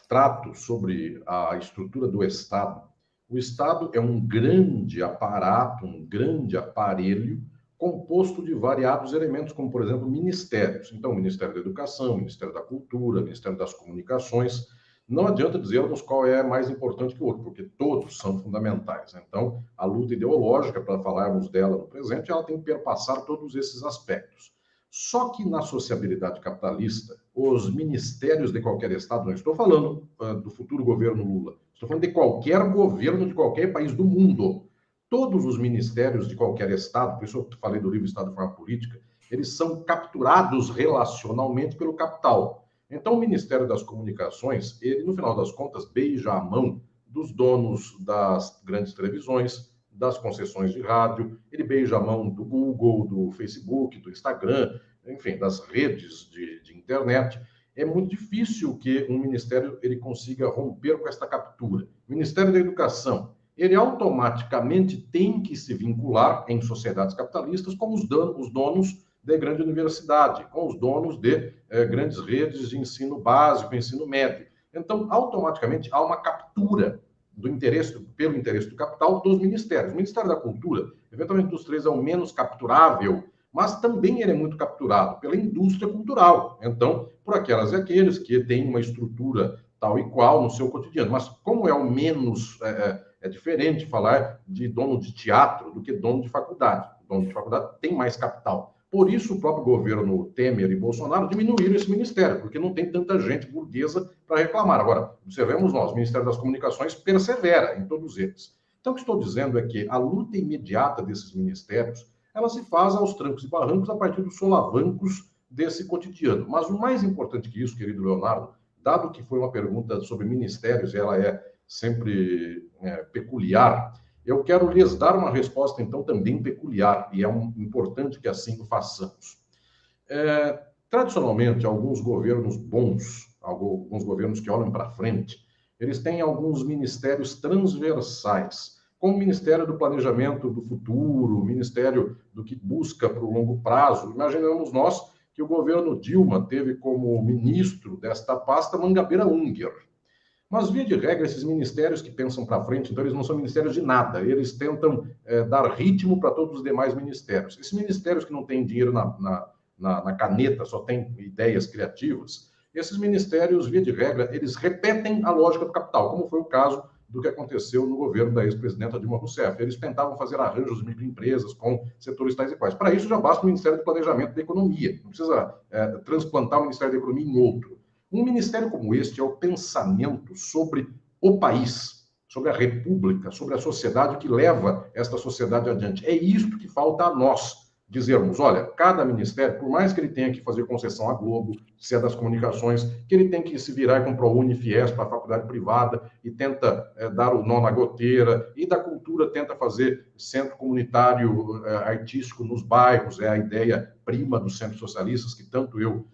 trato sobre a estrutura do Estado, o Estado é um grande aparato, um grande aparelho, composto de variados elementos, como, por exemplo, ministérios. Então, o Ministério da Educação, o Ministério da Cultura, o Ministério das Comunicações. Não adianta dizermos qual é mais importante que o outro, porque todos são fundamentais. Então, a luta ideológica, para falarmos dela no presente, ela tem que perpassar todos esses aspectos. Só que na sociabilidade capitalista, os ministérios de qualquer Estado, não estou falando do futuro governo Lula, estou falando de qualquer governo de qualquer país do mundo. Todos os ministérios de qualquer Estado, por isso eu falei do livro Estado de Forma Política, eles são capturados relacionalmente pelo capital. Então, o Ministério das Comunicações, ele, no final das contas, beija a mão dos donos das grandes televisões, das concessões de rádio, ele beija a mão do Google, do Facebook, do Instagram, enfim, das redes de internet. É muito difícil que um ministério ele consiga romper com esta captura. O Ministério da Educação, ele automaticamente tem que se vincular em sociedades capitalistas com os donos de grande universidade, com os donos de grandes redes de ensino básico, ensino médio. Então, automaticamente, há uma captura pelo interesse do capital dos ministérios. O Ministério da Cultura, eventualmente dos três, é o menos capturável, mas também ele é muito capturado pela indústria cultural. Então, por aquelas e aqueles que têm uma estrutura tal e qual no seu cotidiano. Mas como é o menos... É diferente falar de dono de teatro do que dono de faculdade. O dono de faculdade tem mais capital. Por isso, o próprio governo Temer e Bolsonaro diminuíram esse ministério, porque não tem tanta gente burguesa para reclamar. Agora, observemos nós, o Ministério das Comunicações persevera em todos eles. Então, o que estou dizendo é que a luta imediata desses ministérios, ela se faz aos trancos e barrancos a partir dos solavancos desse cotidiano. Mas o mais importante que isso, querido Leonardo, dado que foi uma pergunta sobre ministérios, e ela é sempre peculiar, eu quero lhes dar uma resposta, então, também peculiar, e é importante que assim o façamos. Tradicionalmente, alguns governos bons, alguns governos que olham para frente, eles têm alguns ministérios transversais, como o Ministério do Planejamento do Futuro, o Ministério do que busca para o longo prazo. Imaginamos nós que o governo Dilma teve como ministro desta pasta Mangabeira Unger. Mas, via de regra, esses ministérios que pensam para frente, então eles não são ministérios de nada, eles tentam dar ritmo para todos os demais ministérios. Esses ministérios que não têm dinheiro na caneta, só têm ideias criativas, esses ministérios, via de regra, eles repetem a lógica do capital, como foi o caso do que aconteceu no governo da ex-presidenta Dilma Rousseff. Eles tentavam fazer arranjos de microempresas com setores tais e quais. Para isso, já basta o Ministério do Planejamento da Economia, não precisa transplantar o Ministério da Economia em outro. Um ministério como este é o pensamento sobre o país, sobre a república, sobre a sociedade que leva esta sociedade adiante. É isto que falta a nós dizermos, olha, cada ministério, por mais que ele tenha que fazer concessão à Globo, se é das comunicações, que ele tem que se virar com ProUni, Fies para a faculdade privada e tenta dar o nó na goteira, e da cultura tenta fazer centro comunitário artístico nos bairros, é a ideia prima dos centros socialistas, que tanto eu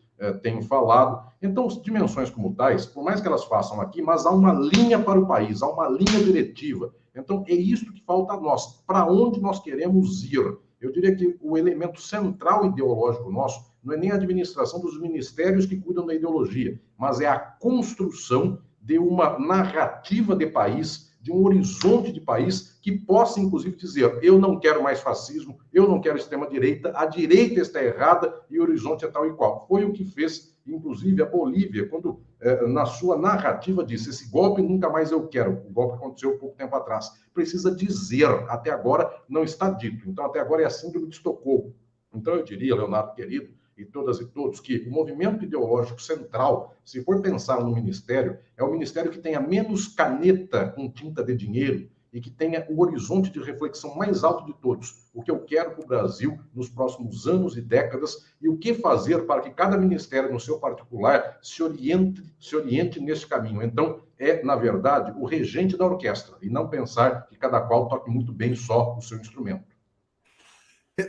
tenho falado. Então, dimensões como tais, por mais que elas façam aqui, mas há uma linha para o país, há uma linha diretiva. Então, é isso que falta a nós. Para onde nós queremos ir? Eu diria que o elemento central ideológico nosso não é nem a administração dos ministérios que cuidam da ideologia, mas é a construção de uma narrativa de país, de um horizonte de país que possa, inclusive, dizer eu não quero mais fascismo, eu não quero extrema-direita, a direita está errada e o horizonte é tal e qual. Foi o que fez, inclusive, a Bolívia, quando, na sua narrativa, disse esse golpe nunca mais eu quero. O golpe aconteceu pouco tempo atrás. Precisa dizer, até agora não está dito. Então, até agora é a síndrome de Estocolmo. Então, eu diria, Leonardo querido, e todas e todos, que o movimento ideológico central, se for pensar no ministério, é o ministério que tenha menos caneta com tinta de dinheiro e que tenha o horizonte de reflexão mais alto de todos. O que eu quero para o Brasil nos próximos anos e décadas e o que fazer para que cada ministério, no seu particular, se oriente nesse caminho. Então, na verdade, o regente da orquestra e não pensar que cada qual toque muito bem só o seu instrumento.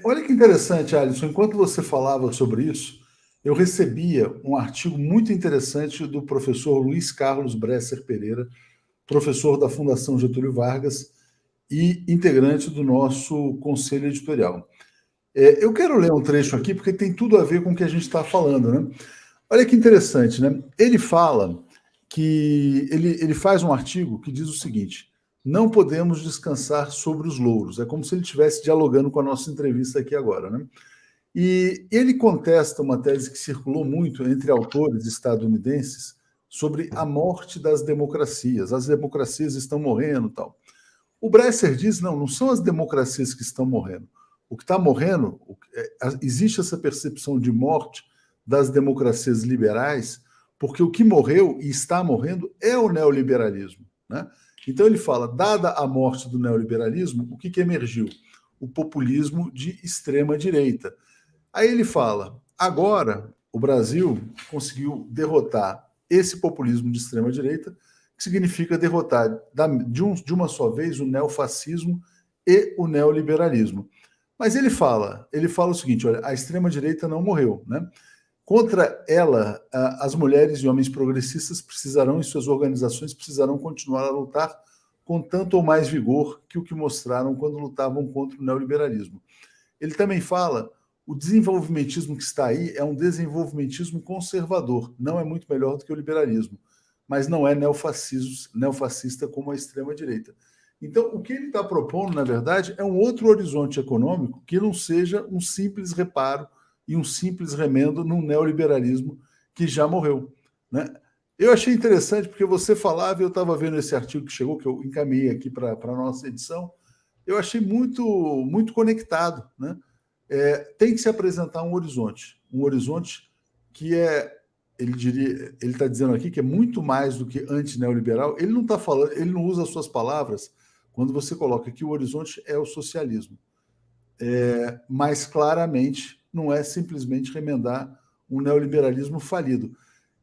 Olha que interessante, Alisson. Enquanto você falava sobre isso, eu recebia um artigo muito interessante do professor Luiz Carlos Bresser Pereira, professor da Fundação Getúlio Vargas e integrante do nosso conselho editorial. Eu quero ler um trecho aqui, porque tem tudo a ver com o que a gente está falando, né? Olha que interessante, né? Ele fala que... Ele faz um artigo que diz o seguinte: não podemos descansar sobre os louros. É como se ele estivesse dialogando com a nossa entrevista aqui agora, né? E ele contesta uma tese que circulou muito entre autores estadunidenses sobre a morte das democracias. As democracias estão morrendo e tal. O Bresser diz, não são as democracias que estão morrendo. O que está morrendo, existe essa percepção de morte das democracias liberais, porque o que morreu e está morrendo é o neoliberalismo, né? Então ele fala, dada a morte do neoliberalismo, o que emergiu? O populismo de extrema direita. Aí ele fala, agora o Brasil conseguiu derrotar esse populismo de extrema direita, que significa derrotar de uma só vez o neofascismo e o neoliberalismo. Mas ele fala o seguinte, olha, a extrema direita não morreu, né? Contra ela, as mulheres e homens progressistas precisarão, e suas organizações precisarão continuar a lutar com tanto ou mais vigor que o que mostraram quando lutavam contra o neoliberalismo. Ele também fala, o desenvolvimentismo que está aí é um desenvolvimentismo conservador, não é muito melhor do que o liberalismo, mas não é neofascista como a extrema-direita. Então, o que ele está propondo, na verdade, é um outro horizonte econômico que não seja um simples reparo e um simples remendo num neoliberalismo que já morreu, né? Eu achei interessante porque você falava, eu estava vendo esse artigo que chegou, que eu encaminhei aqui para a nossa edição, eu achei muito conectado, né? Tem que se apresentar um horizonte que ele está dizendo aqui que é muito mais do que anti-neoliberal. Ele não está falando, ele não usa as suas palavras quando você coloca que o horizonte é o socialismo. Mas claramente não é simplesmente remendar um neoliberalismo falido.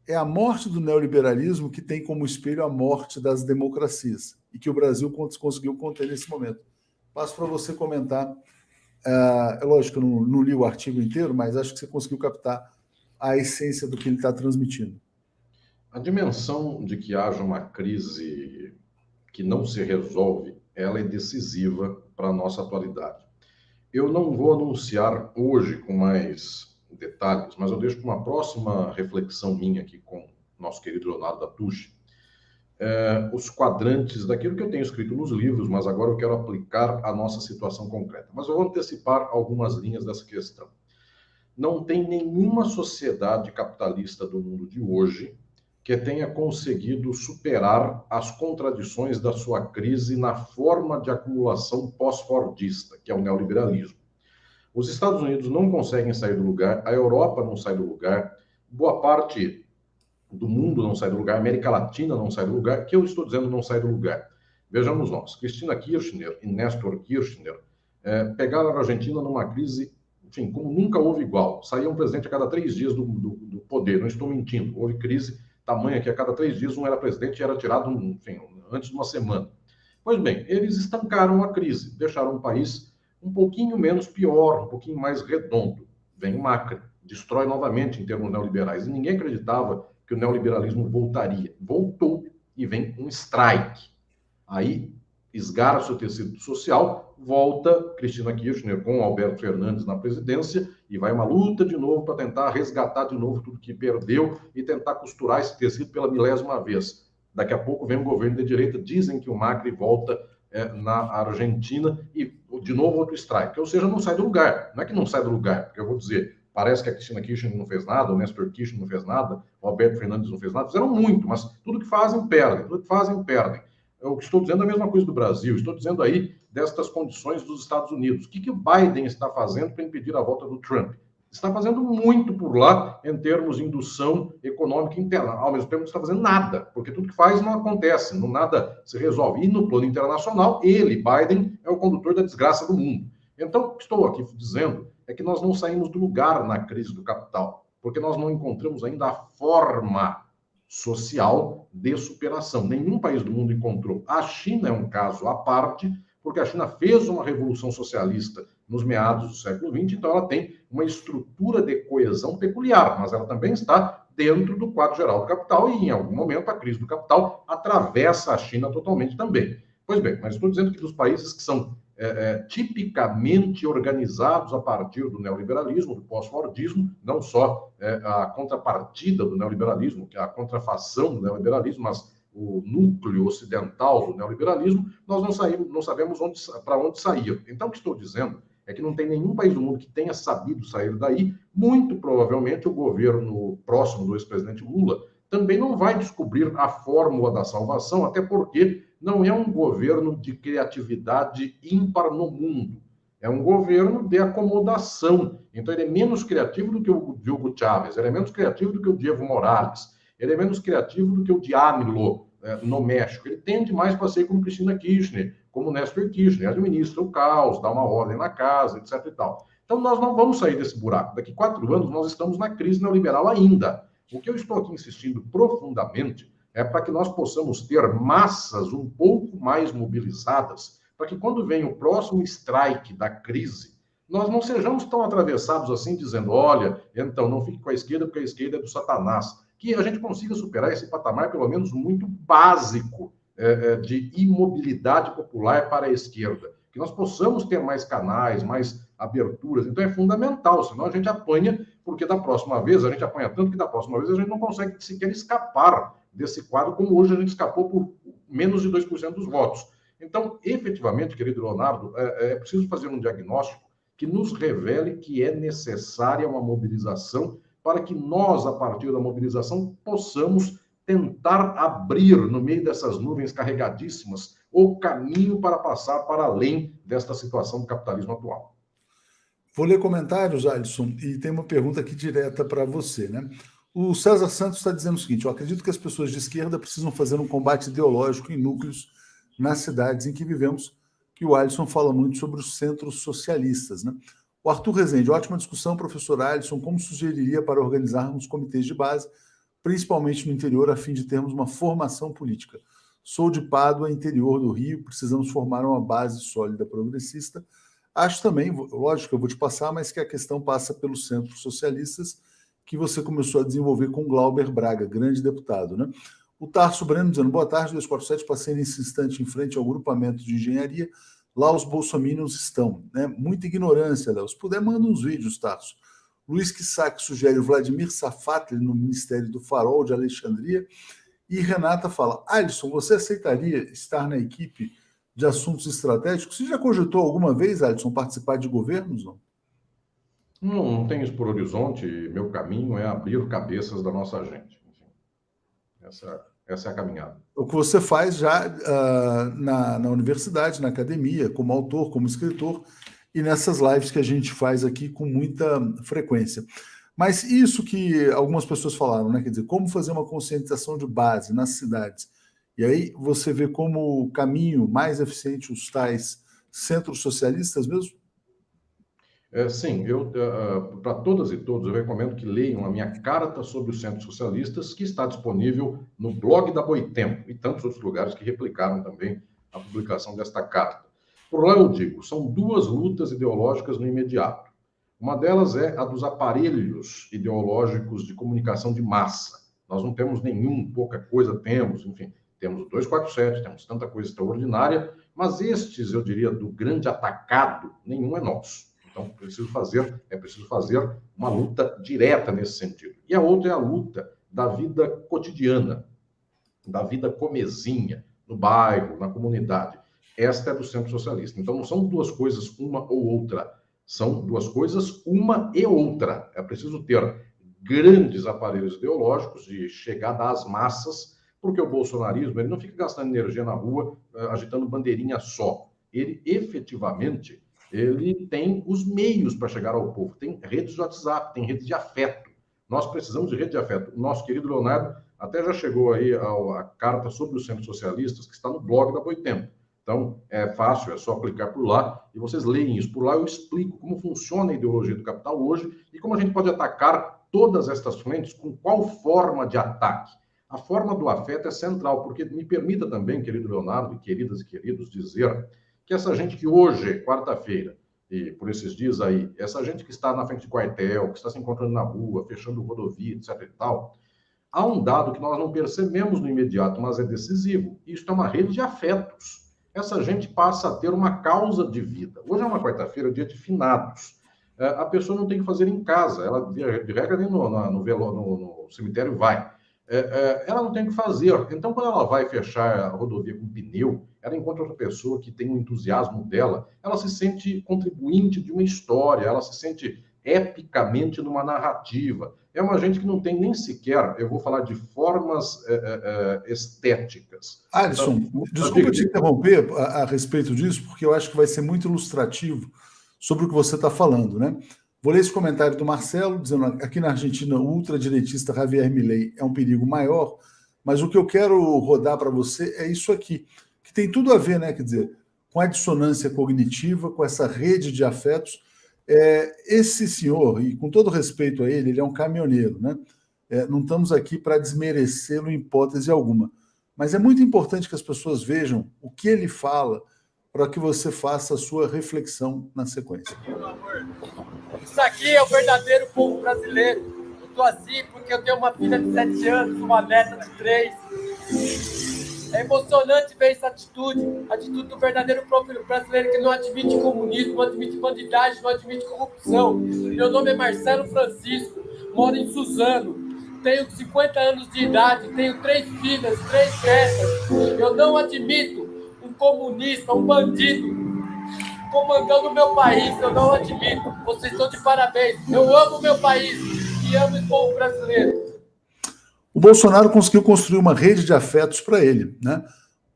É a morte do neoliberalismo que tem como espelho a morte das democracias e que o Brasil conseguiu conter nesse momento. Passo para você comentar. É lógico que eu não li o artigo inteiro, mas acho que você conseguiu captar a essência do que ele está transmitindo. A dimensão de que haja uma crise que não se resolve, ela é decisiva para a nossa atualidade. Eu não vou anunciar hoje com mais detalhes, mas eu deixo para uma próxima reflexão minha aqui com nosso querido Leonardo Dattucci, os quadrantes daquilo que eu tenho escrito nos livros, mas agora eu quero aplicar a nossa situação concreta. Mas eu vou antecipar algumas linhas dessa questão. Não tem nenhuma sociedade capitalista do mundo de hoje que tenha conseguido superar as contradições da sua crise na forma de acumulação pós-fordista, que é o neoliberalismo. Os Estados Unidos não conseguem sair do lugar, a Europa não sai do lugar, boa parte do mundo não sai do lugar, a América Latina não sai do lugar, que eu estou dizendo não sai do lugar. Vejamos nós, Cristina Kirchner e Néstor Kirchner pegaram a Argentina numa crise, enfim, como nunca houve igual. Saía um presidente a cada 3 dias do poder, não estou mentindo. Houve crise tamanha que a cada 3 dias um era presidente e era tirado, enfim, antes de uma semana. Pois bem, eles estancaram a crise, deixaram o país um pouquinho menos pior, um pouquinho mais redondo. Vem o Macri, destrói novamente em termos neoliberais. E ninguém acreditava que o neoliberalismo voltaria. Voltou e vem um strike. Aí esgara o seu tecido social, volta Cristina Kirchner com Alberto Fernandes na presidência e vai uma luta de novo para tentar resgatar de novo tudo que perdeu e tentar costurar esse tecido pela 1000ª vez. Daqui a pouco vem um governo de direita, dizem que o Macri volta na Argentina e de novo outro strike. Ou seja, não sai do lugar. Não é que não sai do lugar, porque eu vou dizer, parece que a Cristina Kirchner não fez nada, o Néstor Kirchner não fez nada, o Alberto Fernandes não fez nada, fizeram muito, mas tudo que fazem, perdem, tudo que fazem, perdem. Eu estou dizendo a mesma coisa do Brasil, estou dizendo aí destas condições dos Estados Unidos. O que o Biden está fazendo para impedir a volta do Trump? Está fazendo muito por lá em termos de indução econômica interna. Ao mesmo tempo, não está fazendo nada, porque tudo que faz não acontece, não nada se resolve. E no plano internacional, ele, Biden, é o condutor da desgraça do mundo. Então, o que estou aqui dizendo é que nós não saímos do lugar na crise do capital, porque nós não encontramos ainda a forma social de superação. Nenhum país do mundo encontrou. A China é um caso à parte, porque a China fez uma revolução socialista nos meados do século XX, então ela tem uma estrutura de coesão peculiar, mas ela também está dentro do quadro geral do capital e, em algum momento, a crise do capital atravessa a China totalmente também. Pois bem, mas estou dizendo que dos países que são tipicamente organizados a partir do neoliberalismo, do pós-fordismo, não só a contrapartida do neoliberalismo, que é a contrafação do neoliberalismo, mas o núcleo ocidental do neoliberalismo, nós não sabemos para onde sair. Então, o que estou dizendo é que não tem nenhum país do mundo que tenha sabido sair daí. Muito provavelmente o governo próximo do ex-presidente Lula também não vai descobrir a fórmula da salvação, até porque não é um governo de criatividade ímpar no mundo. É um governo de acomodação. Então, ele é menos criativo do que o Hugo Chávez, ele é menos criativo do que o Diego Morales, ele é menos criativo do que o Diamilo no México. Ele tende mais para ser como Cristina Kirchner, como Néstor Kirchner, administra o caos, dá uma ordem na casa, etc. e tal. Então, nós não vamos sair desse buraco. Daqui 4 anos, nós estamos na crise neoliberal ainda. O que eu estou aqui insistindo profundamente é para que nós possamos ter massas um pouco mais mobilizadas, para que quando vem o próximo strike da crise, nós não sejamos tão atravessados assim, dizendo, olha, então não fique com a esquerda, porque a esquerda é do Satanás. Que a gente consiga superar esse patamar, pelo menos muito básico, de imobilidade popular para a esquerda. Que nós possamos ter mais canais, mais aberturas. Então é fundamental, senão a gente apanha, porque da próxima vez, a gente apanha tanto que da próxima vez a gente não consegue sequer escapar desse quadro, como hoje a gente escapou por menos de 2% dos votos. Então, efetivamente, querido Leonardo, é preciso fazer um diagnóstico que nos revele que é necessária uma mobilização para que nós, a partir da mobilização, possamos tentar abrir, no meio dessas nuvens carregadíssimas, o caminho para passar para além desta situação do capitalismo atual. Vou ler comentários, Alisson, e tem uma pergunta aqui direta para você, né? O César Santos está dizendo o seguinte: eu acredito que as pessoas de esquerda precisam fazer um combate ideológico em núcleos nas cidades em que vivemos, que o Alisson fala muito sobre os centros socialistas, né? O Arthur Rezende: ótima discussão, professor Alisson, como sugeriria para organizarmos comitês de base, principalmente no interior, a fim de termos uma formação política? Sou de Pádua, interior do Rio, precisamos formar uma base sólida progressista. Acho também, lógico que eu vou te passar, mas que a questão passa pelos centros socialistas, que você começou a desenvolver com Glauber Braga, grande deputado, né? O Tarso Breno dizendo, boa tarde, 247, passei nesse instante em frente ao grupamento de engenharia, lá os bolsominions estão, né? Muita ignorância, Léo. Se puder, manda uns vídeos, Tarso. Luiz Kissak sugere o Vladimir Safatli no Ministério do Farol de Alexandria. E Renata fala, Alisson, você aceitaria estar na equipe de assuntos estratégicos? Você já cogitou alguma vez, Alisson, participar de governos? Não? Não tenho isso por horizonte. Meu caminho é abrir cabeças da nossa gente. Enfim, essa é a caminhada. O que você faz já na universidade, na academia, como autor, como escritor, e nessas lives que a gente faz aqui com muita frequência. Mas isso que algumas pessoas falaram, né? Quer dizer, como fazer uma conscientização de base nas cidades. E aí você vê como o caminho mais eficiente os tais centros socialistas mesmo? Sim, para todas e todos, eu recomendo que leiam a minha carta sobre os centros socialistas, que está disponível no blog da Boitempo e tantos outros lugares que replicaram também a publicação desta carta. Por lá eu digo, são 2 lutas ideológicas no imediato. Uma delas é a dos aparelhos ideológicos de comunicação de massa. Nós não temos nenhum, pouca coisa temos, enfim, temos o 247, temos tanta coisa extraordinária, mas estes, eu diria, do grande atacado, nenhum é nosso. Então, é preciso fazer uma luta direta nesse sentido. E a outra é a luta da vida cotidiana, da vida comezinha, no bairro, na comunidade. Esta é do centro socialista. Então, não são 2 coisas, uma ou outra. São 2 coisas, uma e outra. É preciso ter grandes aparelhos ideológicos de chegada às massas, porque o bolsonarismo ele não fica gastando energia na rua, agitando bandeirinha só. Ele, efetivamente, ele tem os meios para chegar ao povo. Tem redes de WhatsApp, tem redes de afeto. Nós precisamos de rede de afeto. O nosso querido Leonardo até já chegou aí a carta sobre os centros socialistas, que está no blog da Boitempo. Então, é fácil, é só clicar por lá e vocês leem isso. Por lá eu explico como funciona a ideologia do capital hoje e como a gente pode atacar todas estas frentes, com qual forma de ataque. A forma do afeto é central, porque me permita também, querido Leonardo, e queridas e queridos, dizer que essa gente que hoje, quarta-feira, e por esses dias aí, essa gente que está na frente de quartel, que está se encontrando na rua, fechando rodovia, etc. e tal, há um dado que nós não percebemos no imediato, mas é decisivo. Isso é uma rede de afetos. Essa gente passa a ter uma causa de vida. Hoje é uma quarta-feira, dia de finados. A pessoa não tem que fazer em casa, ela de regra nem no cemitério vai. ela não tem o que fazer. Então, quando ela vai fechar a rodovia com pneu, ela encontra outra pessoa que tem o entusiasmo dela, ela se sente contribuinte de uma história, ela se sente epicamente numa narrativa. É uma gente que não tem nem sequer, eu vou falar de formas estéticas. Alisson, Então, desculpa te interromper a respeito disso, porque eu acho que vai ser muito ilustrativo sobre o que você está falando, né? Vou ler esse comentário do Marcelo, dizendo aqui na Argentina, o ultradireitista Javier Milei é um perigo maior, mas o que eu quero rodar para você é isso aqui, que tem tudo a ver, né? Quer dizer, com a dissonância cognitiva, com essa rede de afetos. Esse senhor, e com todo respeito a ele é um caminhoneiro, né? Não estamos aqui para desmerecê-lo em hipótese alguma, mas é muito importante que as pessoas vejam o que ele fala para que você faça a sua reflexão na sequência. Isso aqui é o verdadeiro povo brasileiro. Eu estou assim porque eu tenho uma filha de 7 anos, uma neta de 3. É emocionante ver essa atitude, a atitude do verdadeiro povo brasileiro que não admite comunismo, não admite bandidagem, não admite corrupção. Meu nome é Marcelo Francisco, moro em Suzano, tenho 50 anos de idade, tenho 3 filhas, 3 netas. Eu não admito um comunista, um bandido comandando o meu país, eu não admito. Vocês estão de parabéns. Eu amo o meu país e amo o povo brasileiro. O Bolsonaro conseguiu construir uma rede de afetos para ele, né?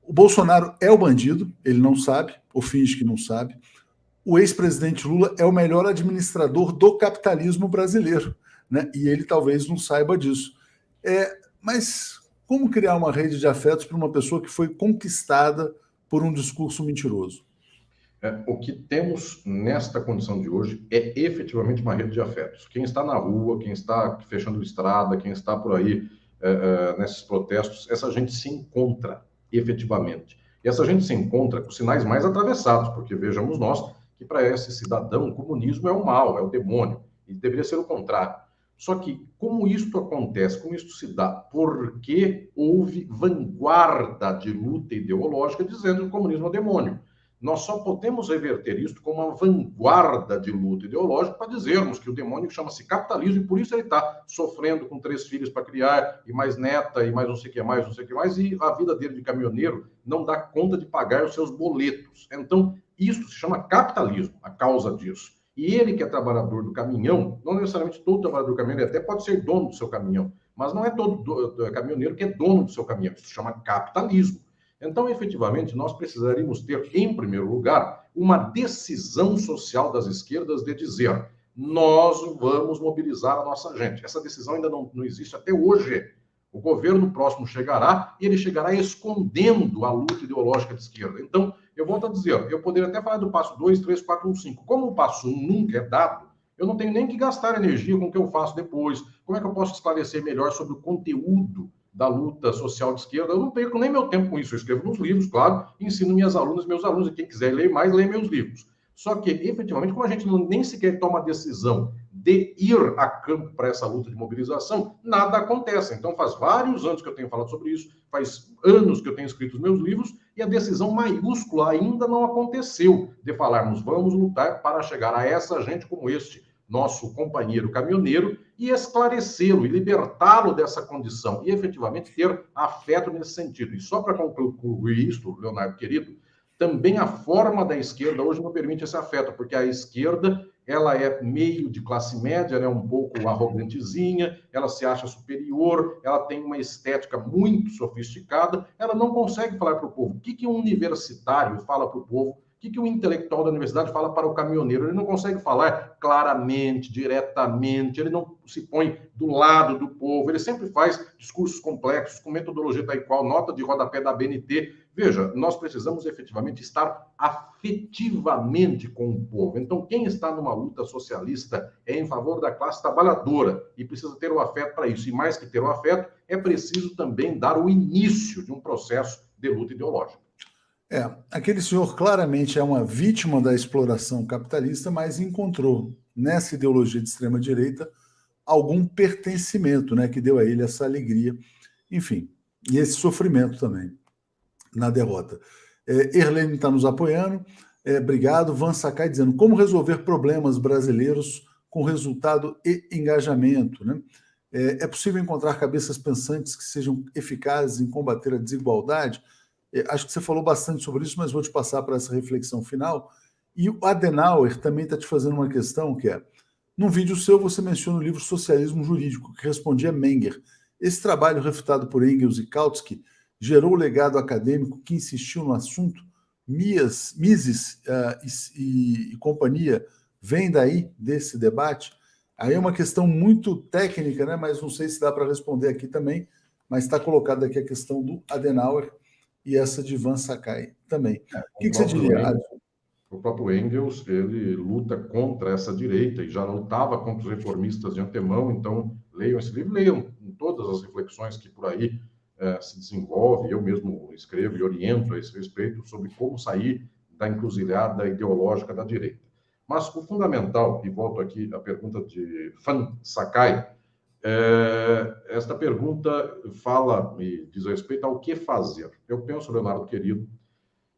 O Bolsonaro é o bandido, ele não sabe, ou finge que não sabe. O ex-presidente Lula é o melhor administrador do capitalismo brasileiro, né? E ele talvez não saiba disso. Mas como criar uma rede de afetos para uma pessoa que foi conquistada por um discurso mentiroso? O que temos nesta condição de hoje é efetivamente uma rede de afetos. Quem está na rua, quem está fechando estrada, quem está por aí nesses protestos, essa gente se encontra efetivamente. E essa gente se encontra com sinais mais atravessados, porque vejamos nós que para esse cidadão o comunismo é o mal, é o demônio, e deveria ser o contrário. Só que como isto acontece, como isto se dá? Porque houve vanguarda de luta ideológica dizendo que o comunismo é o demônio. Nós só podemos reverter isso como uma vanguarda de luta ideológica para dizermos que o demônio chama-se capitalismo e por isso ele está sofrendo com 3 filhos para criar e mais neta e mais não sei o que mais, não sei o que mais, e a vida dele de caminhoneiro não dá conta de pagar os seus boletos. Então, isso se chama capitalismo, a causa disso. E ele que é trabalhador do caminhão, não necessariamente todo trabalhador do caminhão, ele até pode ser dono do seu caminhão, mas não é todo caminhoneiro que é dono do seu caminhão, isso se chama capitalismo. Então, efetivamente, nós precisaríamos ter, em primeiro lugar, uma decisão social das esquerdas de dizer nós vamos mobilizar a nossa gente. Essa decisão ainda não existe até hoje. O governo próximo chegará e ele chegará escondendo a luta ideológica de esquerda. Então, eu volto a dizer, eu poderia até falar do passo 2, 3, 4, 1, 5. Como o passo 1 nunca é dado, eu não tenho nem que gastar energia com o que eu faço depois. Como é que eu posso esclarecer melhor sobre o conteúdo da luta social de esquerda? Eu não perco nem meu tempo com isso. Eu escrevo nos livros, claro, ensino minhas alunas, meus alunos, e quem quiser ler mais, lê meus livros. Só que, efetivamente, como a gente nem sequer toma a decisão de ir a campo para essa luta de mobilização, nada acontece. Então, faz vários anos que eu tenho falado sobre isso, faz anos que eu tenho escrito os meus livros, e a decisão maiúscula ainda não aconteceu de falarmos, vamos lutar para chegar a essa gente como este, nosso companheiro caminhoneiro, e esclarecê-lo e libertá-lo dessa condição, e efetivamente ter afeto nesse sentido. E só para concluir isto, Leonardo querido, também a forma da esquerda hoje não permite esse afeto, porque a esquerda, ela é meio de classe média, ela é um pouco arrogantezinha, ela se acha superior, ela tem uma estética muito sofisticada, ela não consegue falar para o povo. O que um universitário fala para o povo? O que um intelectual da universidade fala para o caminhoneiro? Ele não consegue falar claramente, diretamente, ele não se põe do lado do povo, ele sempre faz discursos complexos, com metodologia tal e qual, nota de rodapé da BNT. Veja, nós precisamos efetivamente estar afetivamente com o povo. Então, quem está numa luta socialista é em favor da classe trabalhadora e precisa ter o afeto para isso. E mais que ter o afeto, é preciso também dar o início de um processo de luta ideológica. Aquele senhor claramente é uma vítima da exploração capitalista, mas encontrou nessa ideologia de extrema-direita algum pertencimento, né, que deu a ele essa alegria, enfim, e esse sofrimento também na derrota. Erlene está nos apoiando, obrigado. Van Sakai dizendo como resolver problemas brasileiros com resultado e engajamento, né? É possível encontrar cabeças pensantes que sejam eficazes em combater a desigualdade? Acho que você falou bastante sobre isso, mas vou te passar para essa reflexão final. E o Adenauer também está te fazendo uma questão que é, num vídeo seu você menciona o livro Socialismo Jurídico, que respondia Menger. Esse trabalho refutado por Engels e Kautsky gerou o legado acadêmico que insistiu no assunto. Mises e companhia vem daí, desse debate? Aí é uma questão muito técnica, né? Mas não sei se dá para responder aqui também, mas está colocada aqui a questão do Adenauer e essa de Ivan Sakai também. O que você diria, Alisson? O próprio Engels, ele luta contra essa direita e já lutava contra os reformistas de antemão, então leiam esse livro, leiam todas as reflexões que por aí se desenvolve, eu mesmo escrevo e oriento a esse respeito sobre como sair da encruzilhada ideológica da direita. Mas o fundamental, e volto aqui à pergunta de Ivan Sakai, esta pergunta fala e diz respeito ao que fazer. Eu penso, Leonardo querido,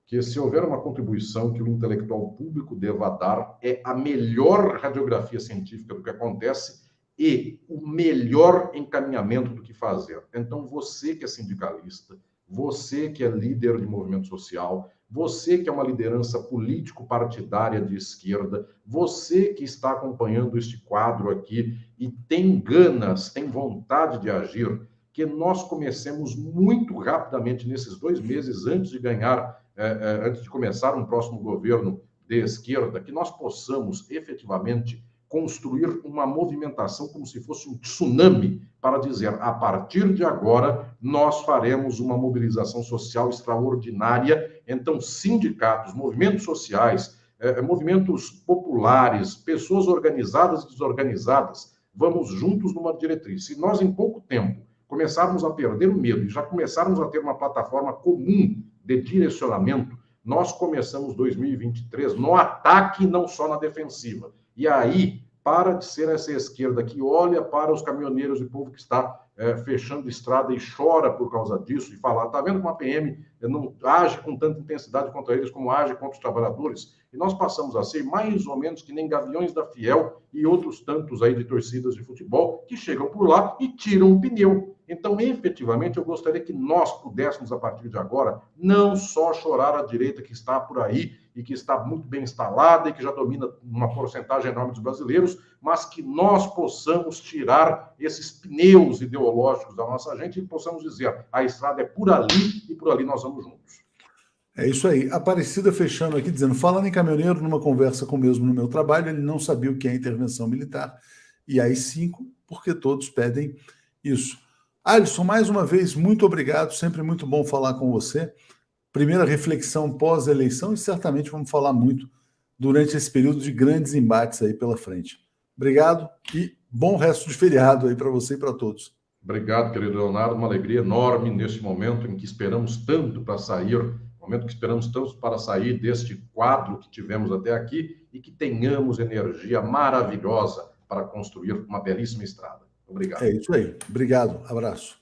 que se houver uma contribuição que o intelectual público deva dar, é a melhor radiografia científica do que acontece e o melhor encaminhamento do que fazer. Então, você que é sindicalista, você que é líder de movimento social, você que é uma liderança político-partidária de esquerda, você que está acompanhando este quadro aqui e tem ganas, tem vontade de agir, que nós comecemos muito rapidamente nesses 2 meses antes de começar um próximo governo de esquerda, que nós possamos efetivamente construir uma movimentação como se fosse um tsunami para dizer, a partir de agora, nós faremos uma mobilização social extraordinária. Então, sindicatos, movimentos sociais, movimentos populares, pessoas organizadas e desorganizadas, vamos juntos numa diretriz. Se nós, em pouco tempo, começarmos a perder o medo e já começarmos a ter uma plataforma comum de direcionamento, nós começamos 2023 no ataque e não só na defensiva. E aí, para de ser essa esquerda que olha para os caminhoneiros e povo que está fechando estrada e chora por causa disso e fala, está vendo como a PM não age com tanta intensidade contra eles como age contra os trabalhadores? E nós passamos a ser mais ou menos que nem Gaviões da Fiel e outros tantos aí de torcidas de futebol que chegam por lá e tiram o pneu. Então, efetivamente, eu gostaria que nós pudéssemos, a partir de agora, não só chorar a direita que está por aí e que está muito bem instalada e que já domina uma porcentagem enorme dos brasileiros, mas que nós possamos tirar esses pneus ideológicos da nossa gente e possamos dizer, a estrada é por ali e por ali nós vamos juntos. É isso aí. Aparecida fechando aqui, dizendo, falando em caminhoneiro, numa conversa com o mesmo no meu trabalho, ele não sabia o que é intervenção militar. E aí 5, porque todos pedem isso. Alisson, mais uma vez, muito obrigado, sempre muito bom falar com você. Primeira reflexão pós-eleição e certamente vamos falar muito durante esse período de grandes embates aí pela frente. Obrigado e bom resto de feriado aí para você e para todos. Obrigado, querido Leonardo, uma alegria enorme neste momento em que esperamos tanto para sair, momento que esperamos tanto para sair deste quadro que tivemos até aqui e que tenhamos energia maravilhosa para construir uma belíssima estrada. Obrigado. É isso aí. Obrigado. Abraço.